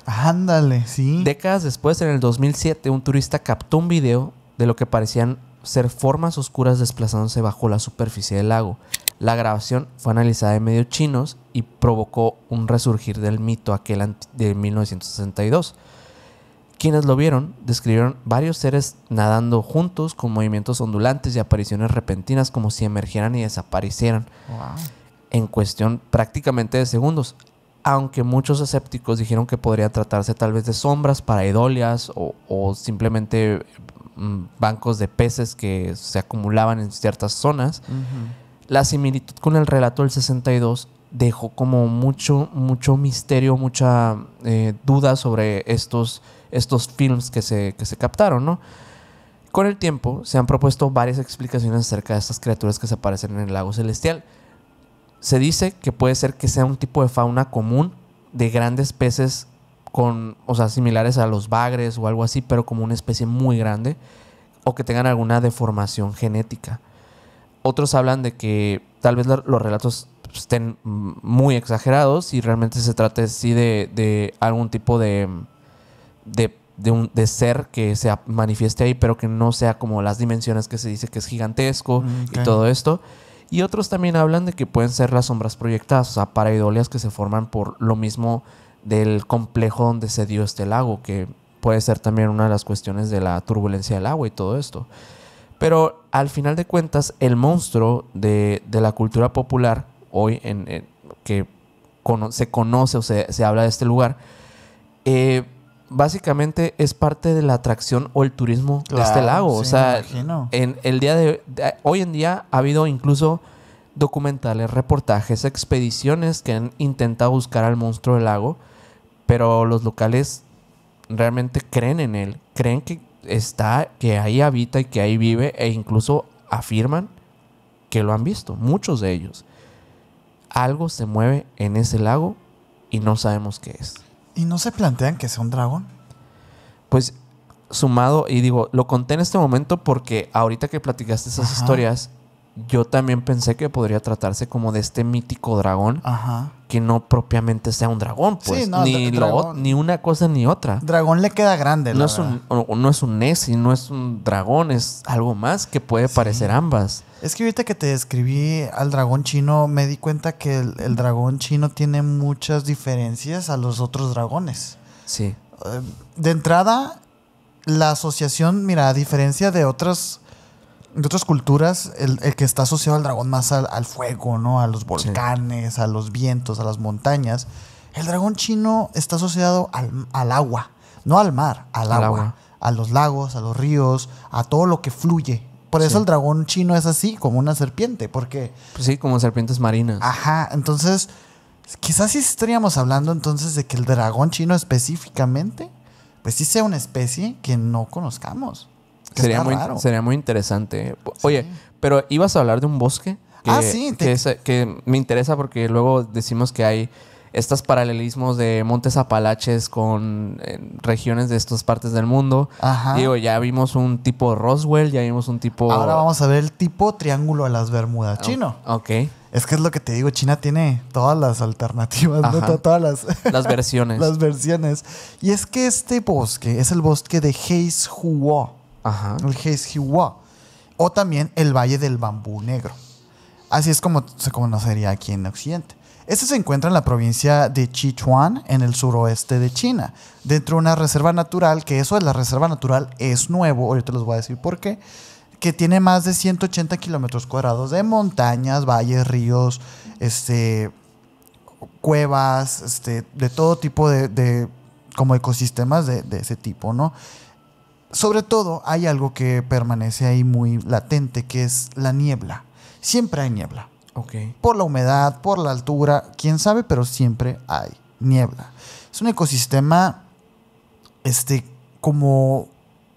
Ándale, sí. Décadas después, en el 2007, un turista captó un video de lo que parecían ser formas oscuras desplazándose bajo la superficie del lago. La grabación fue analizada en medios chinos y provocó un resurgir del mito aquel de 1962. Quienes lo vieron describieron varios seres nadando juntos con movimientos ondulantes y apariciones repentinas como si emergieran y desaparecieran en cuestión prácticamente de segundos. Aunque muchos escépticos dijeron que podría tratarse tal vez de sombras pareidolias o simplemente bancos de peces que se acumulaban en ciertas zonas. La similitud con el relato del 62 dejó como mucho misterio, mucha duda sobre estos films que se captaron, ¿no? Con el tiempo se han propuesto varias explicaciones acerca de estas criaturas que se aparecen en el lago celestial. Se dice que puede ser que sea un tipo de fauna común de grandes peces similares a los bagres o algo así, pero como una especie muy grande, o que tengan alguna deformación genética. Otros hablan de que tal vez los relatos estén muy exagerados y realmente se trate sí de algún tipo de ser que se manifieste ahí, pero que no sea como las dimensiones que se dice que es gigantesco y todo esto. Y otros también hablan de que pueden ser las sombras proyectadas, o sea, pareidolias que se forman por lo mismo del complejo donde se dio este lago, que puede ser también una de las cuestiones de la turbulencia del agua y todo esto. Pero al final de cuentas, el monstruo de la cultura popular, hoy que se conoce o se habla de este lugar, básicamente es parte de la atracción o el turismo de este lago. Sí, o sea, en el hoy en día ha habido incluso documentales, reportajes, expediciones que han intentado buscar al monstruo del lago, pero los locales realmente creen en él, creen que ahí habita y que ahí vive, e incluso afirman que lo han visto, muchos de ellos. Algo se mueve en ese lago y no sabemos qué es. ¿Y no se plantean que sea un dragón? Pues sumado, y digo, lo conté en este momento porque ahorita que platicaste esas historias, yo también pensé que podría tratarse como de este mítico dragón, que no propiamente sea un dragón, pues. Sí, no, ni una cosa ni otra. Dragón le queda grande, no es un Nessie, no es un dragón, es algo más que puede parecer ambas. Es que ahorita que te describí al dragón chino, me di cuenta que el dragón chino tiene muchas diferencias a los otros dragones. Sí. De entrada, la asociación, mira, a diferencia de otras de otras culturas, el que está asociado al dragón más al fuego, ¿no? A los volcanes, a los vientos, a las montañas. El dragón chino está asociado al agua, no al mar, al agua. A los lagos, a los ríos, a todo lo que fluye. Por eso el dragón chino es así, como una serpiente, porque... Pues sí, como serpientes marinas. Ajá, entonces, quizás sí estaríamos hablando entonces de que el dragón chino específicamente, pues sí sea una especie que no conozcamos. Que sería muy interesante. Oye, sí. Pero ibas a hablar de un bosque. Sí. Que me interesa porque luego decimos que hay estos paralelismos de montes Apalaches con regiones de estas partes del mundo. Ajá. Digo, ya vimos un tipo Roswell, ya vimos un tipo... Ahora vamos a ver el tipo Triángulo de las Bermudas chino. Ok. Es que es lo que te digo, China tiene todas las alternativas, ¿no? Todas las versiones. Las versiones. Y es que este bosque es el bosque de Heizhuo. Ajá. El Heizhuo. O también el Valle del Bambú Negro. Así es como se conocería aquí en Occidente. Este se encuentra en la provincia de Sichuan, en el suroeste de China, dentro de una reserva natural, que eso de la reserva natural es nuevo, ahorita les voy a decir por qué, que tiene más de 180 kilómetros cuadrados de montañas, valles, ríos, cuevas, de todo tipo de como ecosistemas de ese tipo, ¿no? Sobre todo hay algo que permanece ahí muy latente, que es la niebla. Siempre hay niebla. Okay. Por la humedad, por la altura, quién sabe, pero siempre hay niebla. Es un ecosistema como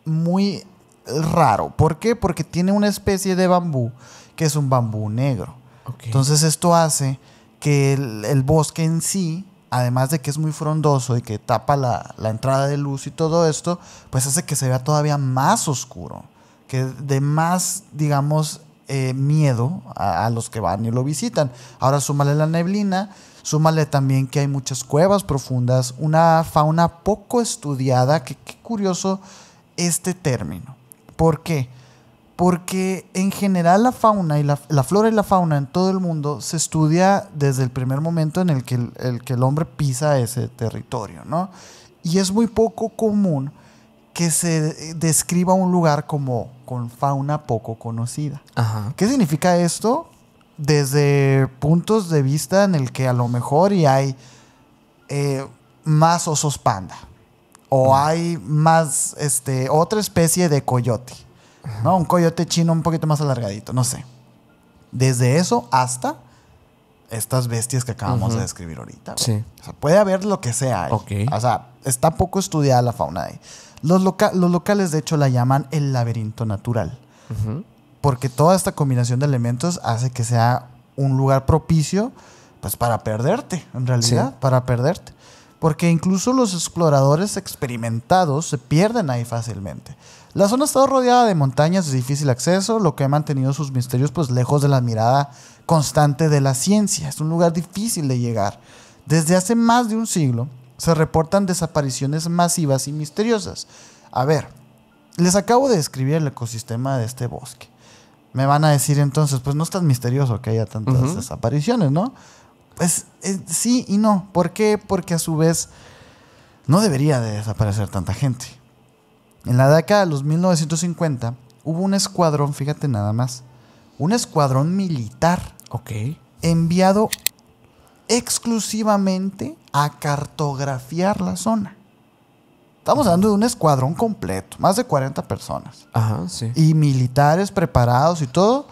muy raro. ¿Por qué? Porque tiene una especie de bambú que es un bambú negro. Okay. Entonces esto hace que el bosque en sí, además de que es muy frondoso y que tapa la entrada de luz y todo esto, pues hace que se vea todavía más oscuro, que de más, digamos, miedo a los que van y lo visitan. Ahora súmale la neblina, súmale también que hay muchas cuevas profundas, una fauna poco estudiada, que qué curioso este término. ¿Por qué? Porque en general la fauna y la flora y la fauna en todo el mundo se estudia desde el primer momento en el que el hombre pisa ese territorio, ¿no? Y es muy poco común que se describa un lugar como con fauna poco conocida. Ajá. ¿Qué significa esto? Desde puntos de vista en el que a lo mejor y hay más osos panda o hay más otra especie de coyote, ¿no? Un coyote chino un poquito más alargadito, no sé. Desde eso hasta estas bestias que acabamos de describir ahorita. Sí. O sea, puede haber lo que sea ahí. Okay. O sea, está poco estudiada la fauna ahí. Los locales, de hecho, la llaman el laberinto natural. Porque toda esta combinación de elementos hace que sea un lugar propicio, pues, para perderte, en realidad, para perderte. Porque incluso los exploradores experimentados se pierden ahí fácilmente. La zona está rodeada de montañas de difícil acceso, lo que ha mantenido sus misterios, pues, lejos de la mirada constante de la ciencia. Es un lugar difícil de llegar. Desde hace más de un siglo, se reportan desapariciones masivas y misteriosas. A ver, les acabo de describir el ecosistema de este bosque. Me van a decir entonces, pues no es tan misterioso que haya tantas desapariciones, ¿no? Pues sí y no. ¿Por qué? Porque a su vez no debería de desaparecer tanta gente. En la década de los 1950 hubo un escuadrón, fíjate nada más, un escuadrón militar enviado exclusivamente a cartografiar la zona. Estamos hablando de un escuadrón completo, más de 40 personas. Ajá, sí. Y militares preparados y todo.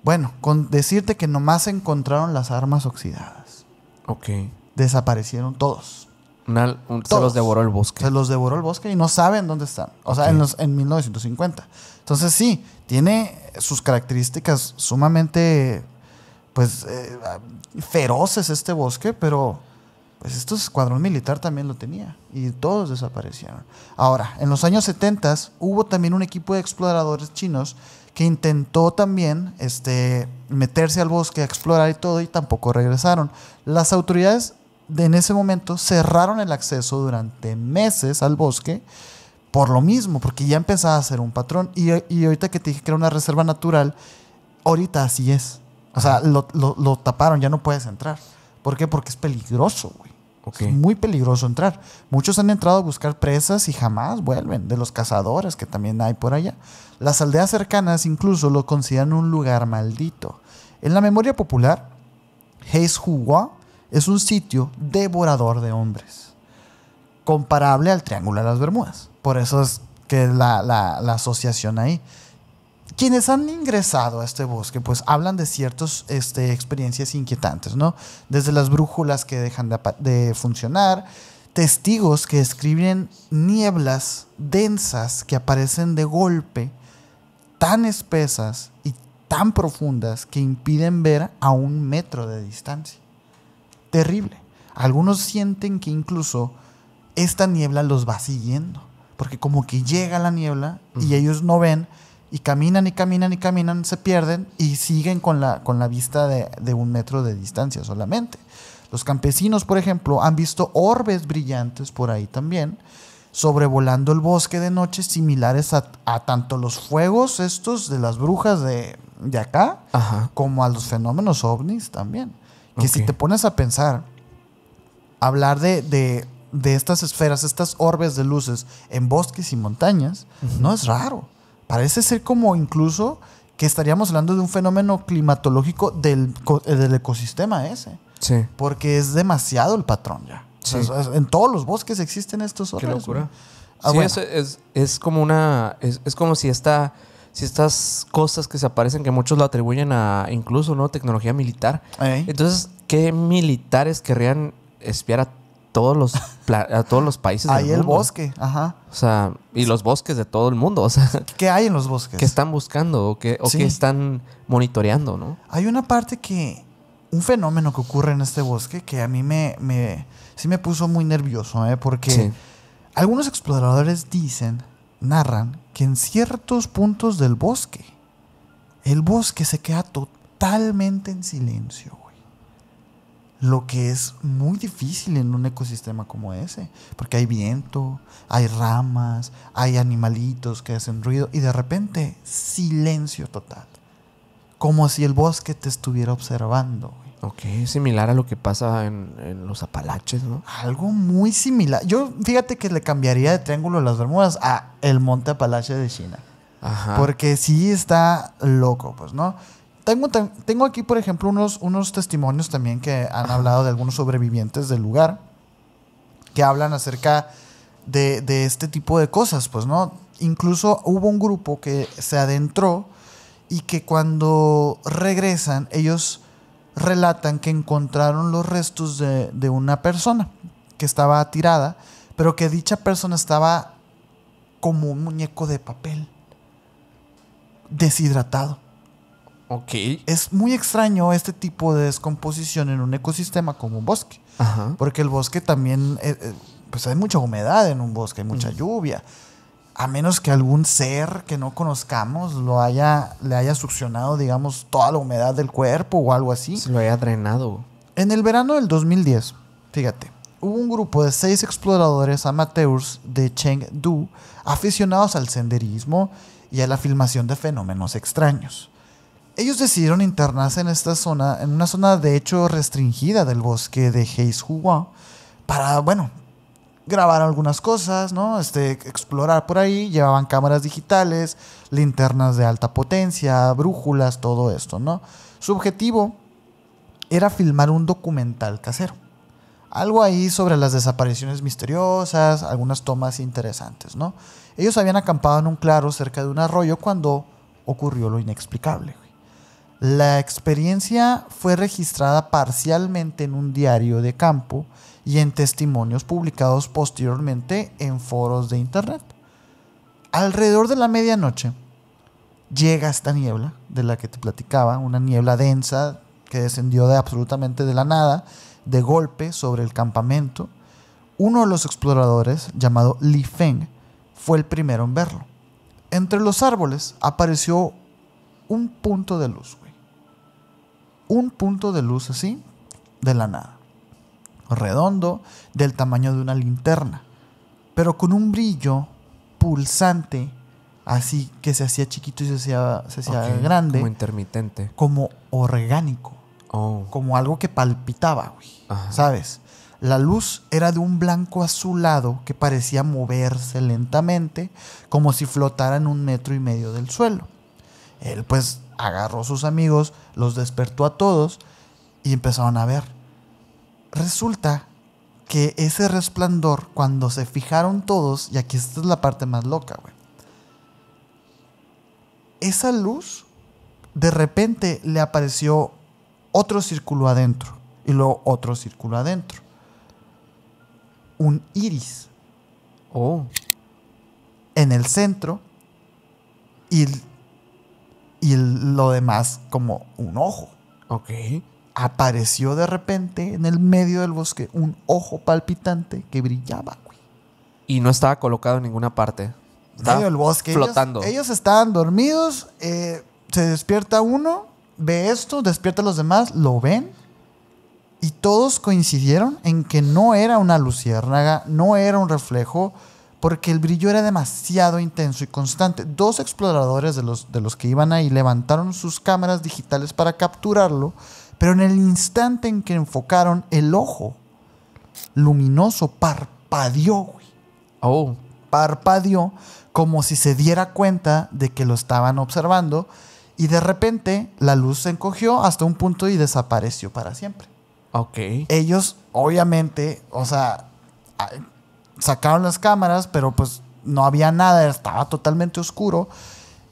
Bueno, con decirte que nomás encontraron las armas oxidadas. Ok. Desaparecieron todos. Se los devoró el bosque. Se los devoró el bosque y no saben dónde están. O sea, en 1950. Entonces sí, tiene sus características sumamente, pues, feroces este bosque, pero pues este escuadrón militar también lo tenía y todos desaparecieron. Ahora, en los años 70 hubo también un equipo de exploradores chinos que intentó también meterse al bosque a explorar y todo, y tampoco regresaron. Las autoridades en ese momento cerraron el acceso durante meses al bosque por lo mismo, porque ya empezaba a ser un patrón. Y ahorita que te dije que era una reserva natural, ahorita así es. O sea, lo taparon, ya no puedes entrar. ¿Por qué? Porque es peligroso, güey. Ok. Es muy peligroso entrar. Muchos han entrado a buscar presas y jamás vuelven, de los cazadores que también hay por allá. Las aldeas cercanas incluso lo consideran un lugar maldito. En la memoria popular, Heizhua es un sitio devorador de hombres, comparable al Triángulo de las Bermudas. Por eso es que la asociación ahí. Quienes han ingresado a este bosque, pues hablan de ciertas experiencias inquietantes, ¿no? Desde las brújulas que dejan de funcionar, testigos que describen nieblas densas que aparecen de golpe, tan espesas y tan profundas que impiden ver a 1 metro de distancia. Terrible. Algunos sienten que incluso esta niebla los va siguiendo, porque como que llega la niebla y ellos no ven. Y caminan y caminan y caminan, se pierden y siguen con la vista de 1 metro de distancia solamente. Los campesinos, por ejemplo, han visto orbes brillantes por ahí también, sobrevolando el bosque de noche, similares a tanto los fuegos estos de las brujas de acá, Ajá. como a los fenómenos ovnis también. Que Ok. si te pones a pensar, hablar de estas esferas, estas orbes de luces en bosques y montañas, no es raro. Parece ser como incluso que estaríamos hablando de un fenómeno climatológico del ecosistema ese. Sí. Porque es demasiado el patrón ya. Sí. O sea, en todos los bosques existen estos Qué orbes. locura. Ah, Sí, bueno. es como una... Es como si estas cosas que se aparecen, que muchos lo atribuyen a incluso, ¿no? Tecnología militar. Ey. Entonces, ¿qué militares querrían espiar a todos los países del Ahí el mundo? bosque, ajá. O sea, y los bosques de todo el mundo. O sea, ¿Qué hay en los bosques? ¿qué están buscando o qué Sí. están monitoreando, no? Hay una parte un fenómeno que ocurre en este bosque que a mí sí me puso muy nervioso, porque Sí. algunos exploradores narran que en ciertos puntos del bosque, el bosque se queda totalmente en silencio, güey. Lo que es muy difícil en un ecosistema como ese, porque hay viento, hay ramas, hay animalitos que hacen ruido y de repente silencio total. Como si el bosque te estuviera observando, güey. Ok, es similar a lo que pasa en los Apalaches, ¿no? Algo muy similar. Yo, fíjate que le cambiaría de Triángulo de las Bermudas a el Monte Apalache de China. Ajá. Porque sí está loco, pues, ¿no? Tengo aquí, por ejemplo, unos testimonios también que han hablado de algunos sobrevivientes del lugar que hablan acerca de este tipo de cosas, pues, ¿no? Incluso hubo un grupo que se adentró y que cuando regresan, ellos relatan que encontraron los restos de una persona que estaba tirada, pero que dicha persona estaba como un muñeco de papel, deshidratado. Ok. Es muy extraño este tipo de descomposición en un ecosistema como un bosque, Ajá. porque el bosque también, pues hay mucha humedad en un bosque, hay mucha lluvia. A menos que algún ser que no conozcamos le haya succionado, digamos, toda la humedad del cuerpo o algo así. Se lo haya drenado. En el verano del 2010, fíjate, hubo un grupo de 6 exploradores amateurs de Chengdu aficionados al senderismo y a la filmación de fenómenos extraños. Ellos decidieron internarse en esta zona, en una zona de hecho restringida del bosque de Heizhua, para, bueno, grabar algunas cosas, ¿no? Explorar por ahí. Llevaban cámaras digitales, linternas de alta potencia, brújulas, todo esto, ¿no? Su objetivo era filmar un documental casero. Algo ahí sobre las desapariciones misteriosas, algunas tomas interesantes, ¿no? Ellos habían acampado en un claro cerca de un arroyo cuando ocurrió lo inexplicable. La experiencia fue registrada parcialmente en un diario de campo y en testimonios publicados posteriormente en foros de internet. Alrededor de la medianoche llega esta niebla de la que te platicaba, una niebla densa que descendió absolutamente de la nada, de golpe sobre el campamento. Uno de los exploradores, llamado Li Feng, fue el primero en verlo. Entre los árboles apareció un punto de luz, güey. Un punto de luz así, de la nada. Redondo, del tamaño de una linterna, pero con un brillo pulsante, así que se hacía chiquito y se hacía Ok, grande, como intermitente. como orgánico, Oh. como algo que palpitaba, güey, Ajá. ¿sabes? La luz era de un blanco azulado que parecía moverse lentamente, como si flotara en 1,5 metros del suelo. Él pues agarró a sus amigos, los despertó a todos y empezaron a ver. Resulta que ese resplandor, cuando se fijaron todos, y aquí esta es la parte más loca, güey. Esa luz, de repente le apareció otro círculo adentro y luego otro círculo adentro. Un iris. Oh. En el centro y lo demás como un ojo. Ok. Apareció de repente en el medio del bosque un ojo palpitante que brillaba, güey. Y no estaba colocado en ninguna parte. En medio del bosque. Flotando. Ellos estaban dormidos, se despierta uno, ve esto, despierta a los demás, lo ven. Y todos coincidieron en que no era una luciérnaga, no era un reflejo, porque el brillo era demasiado intenso y constante. 2 exploradores de los que iban ahí levantaron sus cámaras digitales para capturarlo, pero en el instante en que enfocaron, el ojo luminoso parpadeó, güey. Oh. Parpadeó como si se diera cuenta de que lo estaban observando, y de repente la luz se encogió hasta un punto y desapareció para siempre. Ok. Ellos, obviamente, o sea, sacaron las cámaras, pero pues no había nada, estaba totalmente oscuro.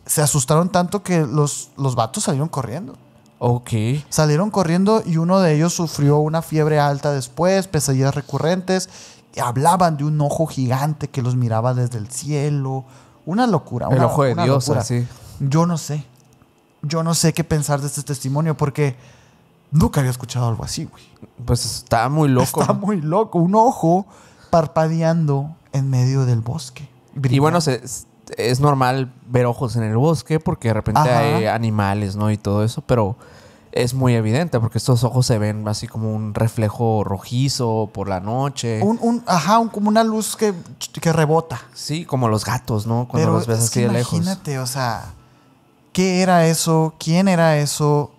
Se asustaron tanto que los vatos salieron corriendo. Ok. Salieron corriendo y uno de ellos sufrió una fiebre alta después, pesadillas recurrentes. Y hablaban de un ojo gigante que los miraba desde el cielo. Una locura. El ojo de Dios, locura. así. Yo no sé qué pensar de este testimonio porque nunca había escuchado algo así, güey. Pues está muy loco. Está muy loco. Un ojo parpadeando en medio del bosque. Y bueno, es normal ver ojos en el bosque porque de repente hay animales, ¿no? Y todo eso, pero es muy evidente porque estos ojos se ven así como un reflejo rojizo por la noche. Como una luz que rebota. Sí, como los gatos, ¿no? Cuando pero los ves así de lejos. Imagínate, o sea, ¿qué era eso? ¿Quién era eso?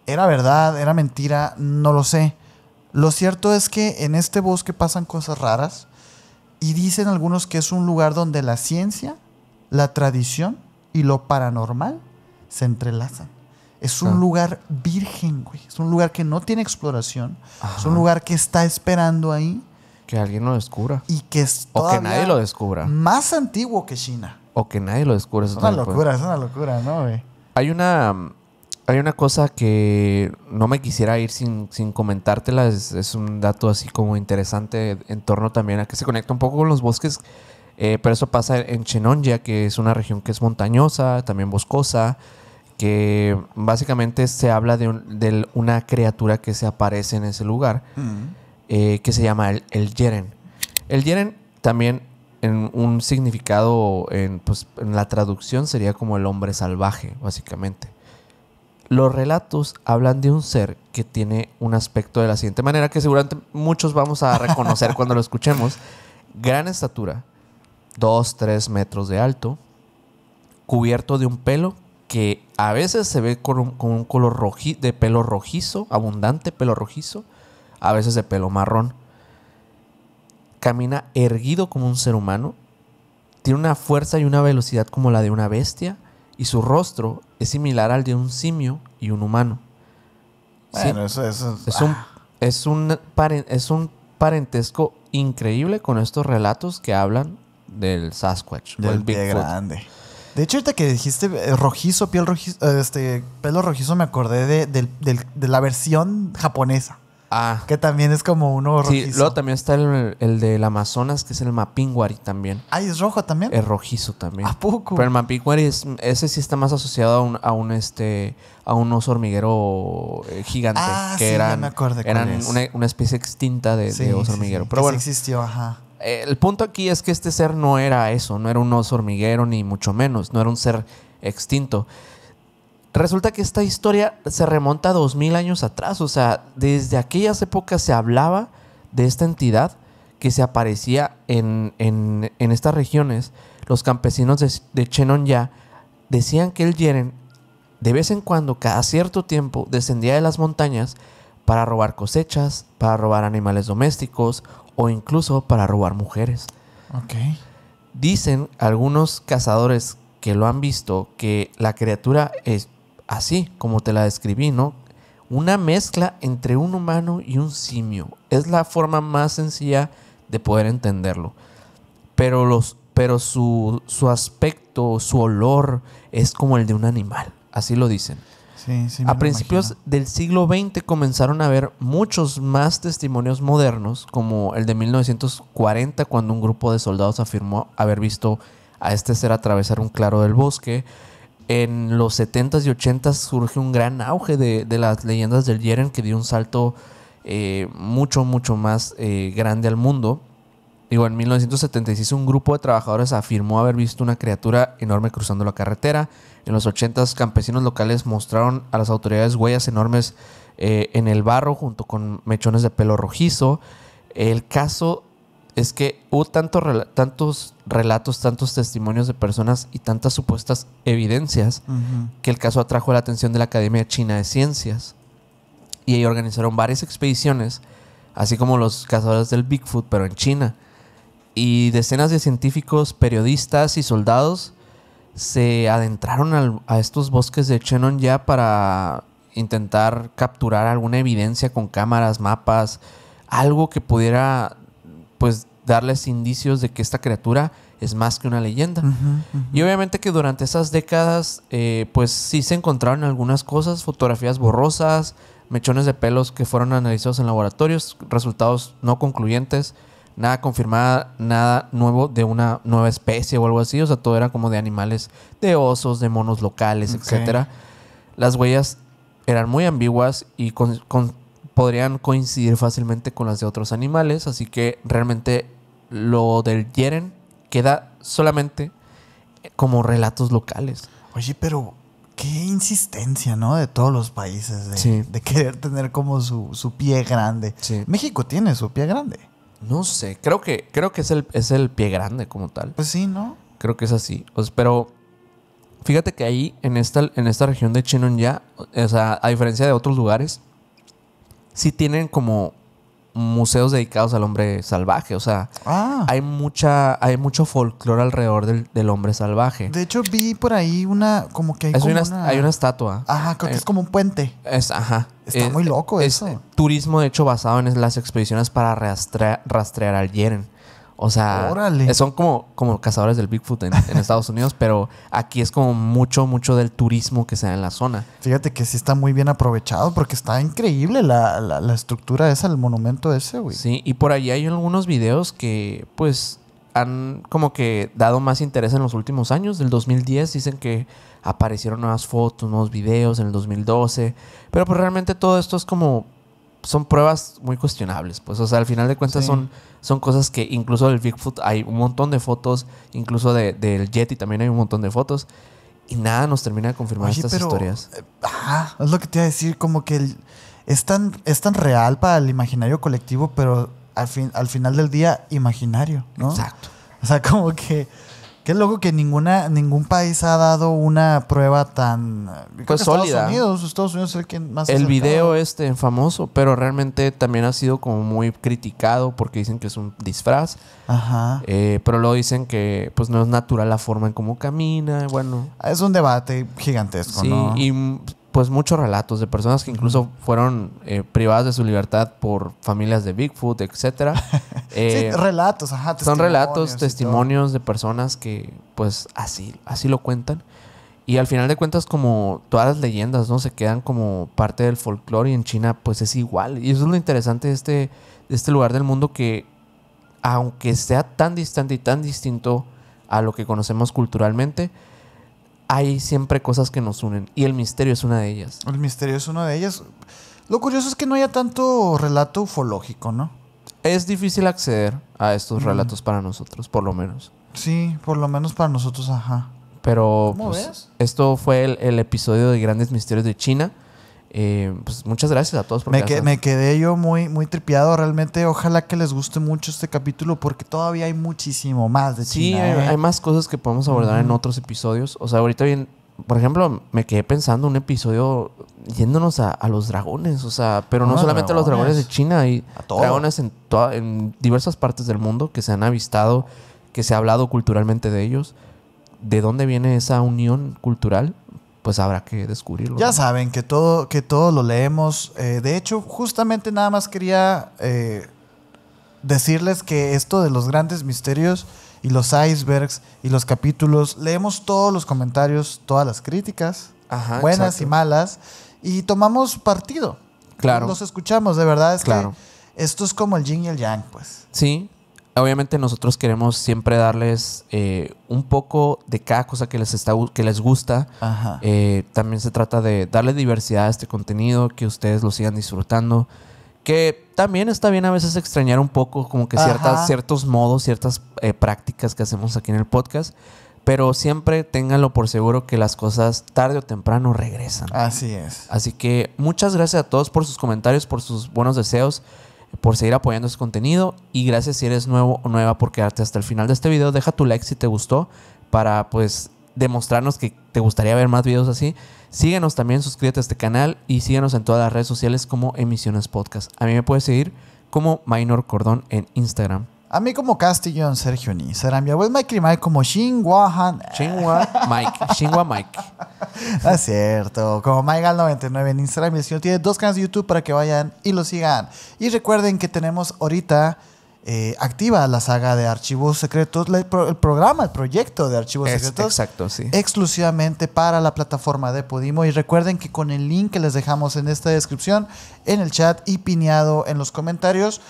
¿Era verdad? ¿Era mentira? No lo sé. Lo cierto es que en este bosque pasan cosas raras y dicen algunos que es un lugar donde la ciencia, la tradición y lo paranormal se entrelazan. Es un lugar virgen, güey. Es un lugar que no tiene exploración. Ajá. Es un lugar que está esperando ahí. Que alguien lo descubra. Y que es o que nadie lo descubra. Más antiguo que China. O que nadie lo descubra. Es una locura, ¿no, güey? Hay una cosa que no me quisiera ir sin comentártela. Es un dato así como interesante en torno también a que se conecta un poco con los bosques. Pero eso pasa en Chenonja, que es una región que es montañosa, también boscosa, que básicamente se habla de una criatura que se aparece en ese lugar, que se llama el Yeren. El Yeren también en un significado, en la traducción sería como el hombre salvaje, básicamente. Los relatos hablan de un ser que tiene un aspecto de la siguiente manera, que seguramente muchos vamos a reconocer cuando lo escuchemos. Gran estatura, 2-3 metros de alto, cubierto de un pelo que a veces se ve con un color de pelo rojizo, abundante pelo rojizo, a veces de pelo marrón. Camina erguido como un ser humano, tiene una fuerza y una velocidad como la de una bestia, y su rostro es similar al de un simio y un humano. Bueno, ¿sí? Es un parentesco increíble con estos relatos que hablan del Sasquatch, del pie grande. De hecho, ahorita que dijiste rojizo, pelo rojizo, me acordé de la versión japonesa. Que también es como uno rojizo. Sí, luego también está el del Amazonas, que es el Mapinguari también. Ah, ¿y es rojo también? Es rojizo también. ¿A poco? Pero el Mapinguari ese sí está más asociado a un oso hormiguero gigante. Que ya me acordé eran una especie extinta de oso hormiguero. Pero bueno, sí existió, ajá. El punto aquí es que este ser no era eso, no era un oso hormiguero ni mucho menos, no era un ser extinto. Resulta que esta historia se remonta a 2000 años atrás, o sea, desde aquellas épocas se hablaba de esta entidad que se aparecía en estas regiones. Los campesinos de Chenonja decían que el Yeren de vez en cuando, cada cierto tiempo, descendía de las montañas para robar cosechas, para robar animales domésticos o incluso para robar mujeres. Ok. Dicen algunos cazadores que lo han visto que la criatura es así como te la describí, ¿no? Una mezcla entre un humano y un simio. Es la forma más sencilla de poder entenderlo. Pero su aspecto, su olor es como el de un animal. Así lo dicen. Sí, A principios del siglo XX comenzaron a haber muchos más testimonios modernos, como el de 1940, cuando un grupo de soldados afirmó haber visto a este ser atravesar un claro del bosque. En los 70s y 80s surge un gran auge de las leyendas del Yeren, que dio un salto mucho más grande al mundo. Digo, en 1976 un grupo de trabajadores afirmó haber visto una criatura enorme cruzando la carretera. En los 80s campesinos locales mostraron a las autoridades huellas enormes en el barro junto con mechones de pelo rojizo. El caso es que hubo tantos relatos, tantos testimonios de personas y tantas supuestas evidencias que el caso atrajo la atención de la Academia China de Ciencias. Y ellos organizaron varias expediciones, así como los cazadores del Bigfoot, pero en China. Y decenas de científicos, periodistas y soldados se adentraron a estos bosques de Cheonnya para intentar capturar alguna evidencia con cámaras, mapas, algo que pudiera pues darles indicios de que esta criatura es más que una leyenda. Y obviamente que durante esas décadas pues sí se encontraron algunas cosas, fotografías borrosas, mechones de pelos que fueron analizados en laboratorios, resultados no concluyentes, nada confirmada, nada nuevo de una nueva especie o algo así. O sea, todo era como de animales, de osos, de monos locales, etcétera. Las huellas eran muy ambiguas y podrían coincidir fácilmente con las de otros animales. Así que realmente lo del Yeren queda solamente como relatos locales. Oye, pero qué insistencia, ¿no? De todos los países de querer tener como su pie grande. Sí. México tiene su pie grande. No sé, creo que es el pie grande como tal. Pues sí, ¿no? Creo que es así. Pero fíjate que ahí, en esta región de Cheonnya, o sea, a diferencia de otros lugares, sí tienen como museos dedicados al hombre salvaje. O sea, hay mucho folclore alrededor del hombre salvaje. De hecho, vi por ahí como que hay una estatua. Ajá, creo que es como un puente. Está muy loco eso. Es turismo, de hecho, basado en las expediciones para rastrear al Yeren. O sea, ¡órale! Son como cazadores del Bigfoot en Estados Unidos, pero aquí es como mucho del turismo que se da en la zona. Fíjate que sí está muy bien aprovechado porque está increíble la estructura esa, el monumento ese, güey. Sí, y por ahí hay algunos videos que, pues, han como que dado más interés en los últimos años. Del 2010 dicen que aparecieron nuevas fotos, nuevos videos en el 2012. Pero pues realmente todo esto es como... son pruebas muy cuestionables, pues. O sea, al final de cuentas son cosas que incluso del Bigfoot hay un montón de fotos, incluso del Yeti también hay un montón de fotos, y nada nos termina de confirmar estas historias. Es lo que te iba a decir, como que es tan real para el imaginario colectivo, pero al final del día imaginario, ¿no? Exacto. O sea, como que qué loco que ningún país ha dado una prueba tan... pues sólida. Estados Unidos es el que más... El video famoso, pero realmente también ha sido como muy criticado porque dicen que es un disfraz. Ajá. Pero luego dicen que pues no es natural la forma en cómo camina. Bueno. Es un debate gigantesco, sí, ¿no? Y pues muchos relatos de personas que incluso fueron privadas de su libertad por familias de Bigfoot, etcétera. Sí, relatos, son relatos, testimonios de personas que pues así lo cuentan. Y al final de cuentas, como todas las leyendas, ¿no? Se quedan como parte del folclore, y en China pues es igual. Y eso es lo interesante de este lugar del mundo, que aunque sea tan distante y tan distinto a lo que conocemos culturalmente, hay siempre cosas que nos unen. Y el misterio es una de ellas. El misterio es una de ellas. Lo curioso es que no haya tanto relato ufológico, ¿no? Es difícil acceder a estos relatos para nosotros, por lo menos. Sí, por lo menos para nosotros, ajá. Pero ¿Cómo pues, ves? Esto fue el episodio de Grandes Misterios de China. Pues muchas gracias a todos por me quedé yo muy tripiado. Realmente, ojalá que les guste mucho este capítulo, porque todavía hay muchísimo más de China. Sí, hay más cosas que podemos abordar en otros episodios. O sea, ahorita bien por ejemplo, me quedé pensando un episodio yéndonos a los dragones, o sea, pero no solamente a los dragones de China, hay dragones en diversas partes del mundo que se han avistado, que se ha hablado culturalmente de ellos. ¿De dónde viene esa unión cultural? Pues habrá que descubrirlo. Ya saben que todo lo leemos. De hecho, justamente nada más quería decirles que esto de los grandes misterios y los icebergs y los capítulos, leemos todos los comentarios, todas las críticas, buenas exacto. y malas, y tomamos partido. Claro. Los escuchamos, de verdad. Es claro. que esto es como el yin y el yang, pues. Sí. Obviamente nosotros queremos siempre darles un poco de cada cosa que les gusta. Ajá. También se trata de darle diversidad a este contenido, que ustedes lo sigan disfrutando. Que también está bien a veces extrañar un poco como que ciertos modos, ciertas prácticas que hacemos aquí en el podcast. Pero siempre ténganlo por seguro que las cosas tarde o temprano regresan. Así es. Así que muchas gracias a todos por sus comentarios, por sus buenos deseos, por seguir apoyando este contenido. Y gracias si eres nuevo o nueva por quedarte hasta el final de este video. Deja tu like si te gustó para pues demostrarnos que te gustaría ver más videos así. Síguenos también, suscríbete a este canal y síguenos en todas las redes sociales como Emisiones Podcast. A mí me puedes seguir como Minor Cordón en Instagram. A mí como Castillón, Sergio Ni. Será mi abuelo Mike Mike como Xinhua Mike. No es cierto. Como Maigal99 en Instagram. Y el señor tiene 2 canales de YouTube para que vayan y lo sigan. Y recuerden que tenemos ahorita activa la saga de Archivos Secretos. El proyecto de Archivos Secretos. Exacto, sí. Exclusivamente para la plataforma de Podimo. Y recuerden que con el link que les dejamos en esta descripción, en el chat y pineado en los comentarios,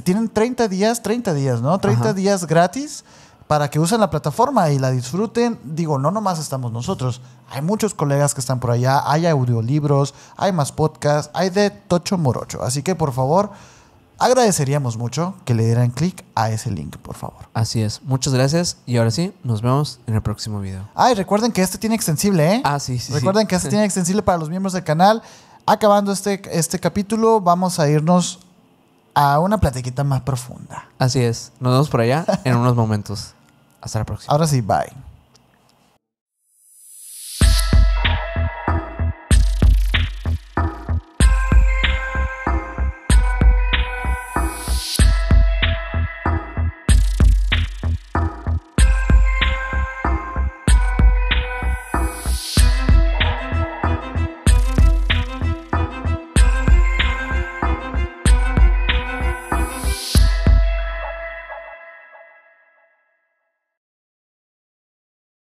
tienen 30 días, ¿no? 30 días gratis para que usen la plataforma y la disfruten. Digo, no nomás estamos nosotros. Hay muchos colegas que están por allá. Hay audiolibros, hay más podcasts, hay de tocho morocho. Así que, por favor, agradeceríamos mucho que le dieran clic a ese link, por favor. Así es. Muchas gracias. Y ahora sí, nos vemos en el próximo video. Y recuerden que tiene extensible, ¿eh? Sí. Recuerden que tiene extensible para los miembros del canal. Acabando este capítulo, vamos a irnos a una platiquita más profunda. Así es. Nos vemos por allá en unos momentos. Hasta la próxima. Ahora sí, bye.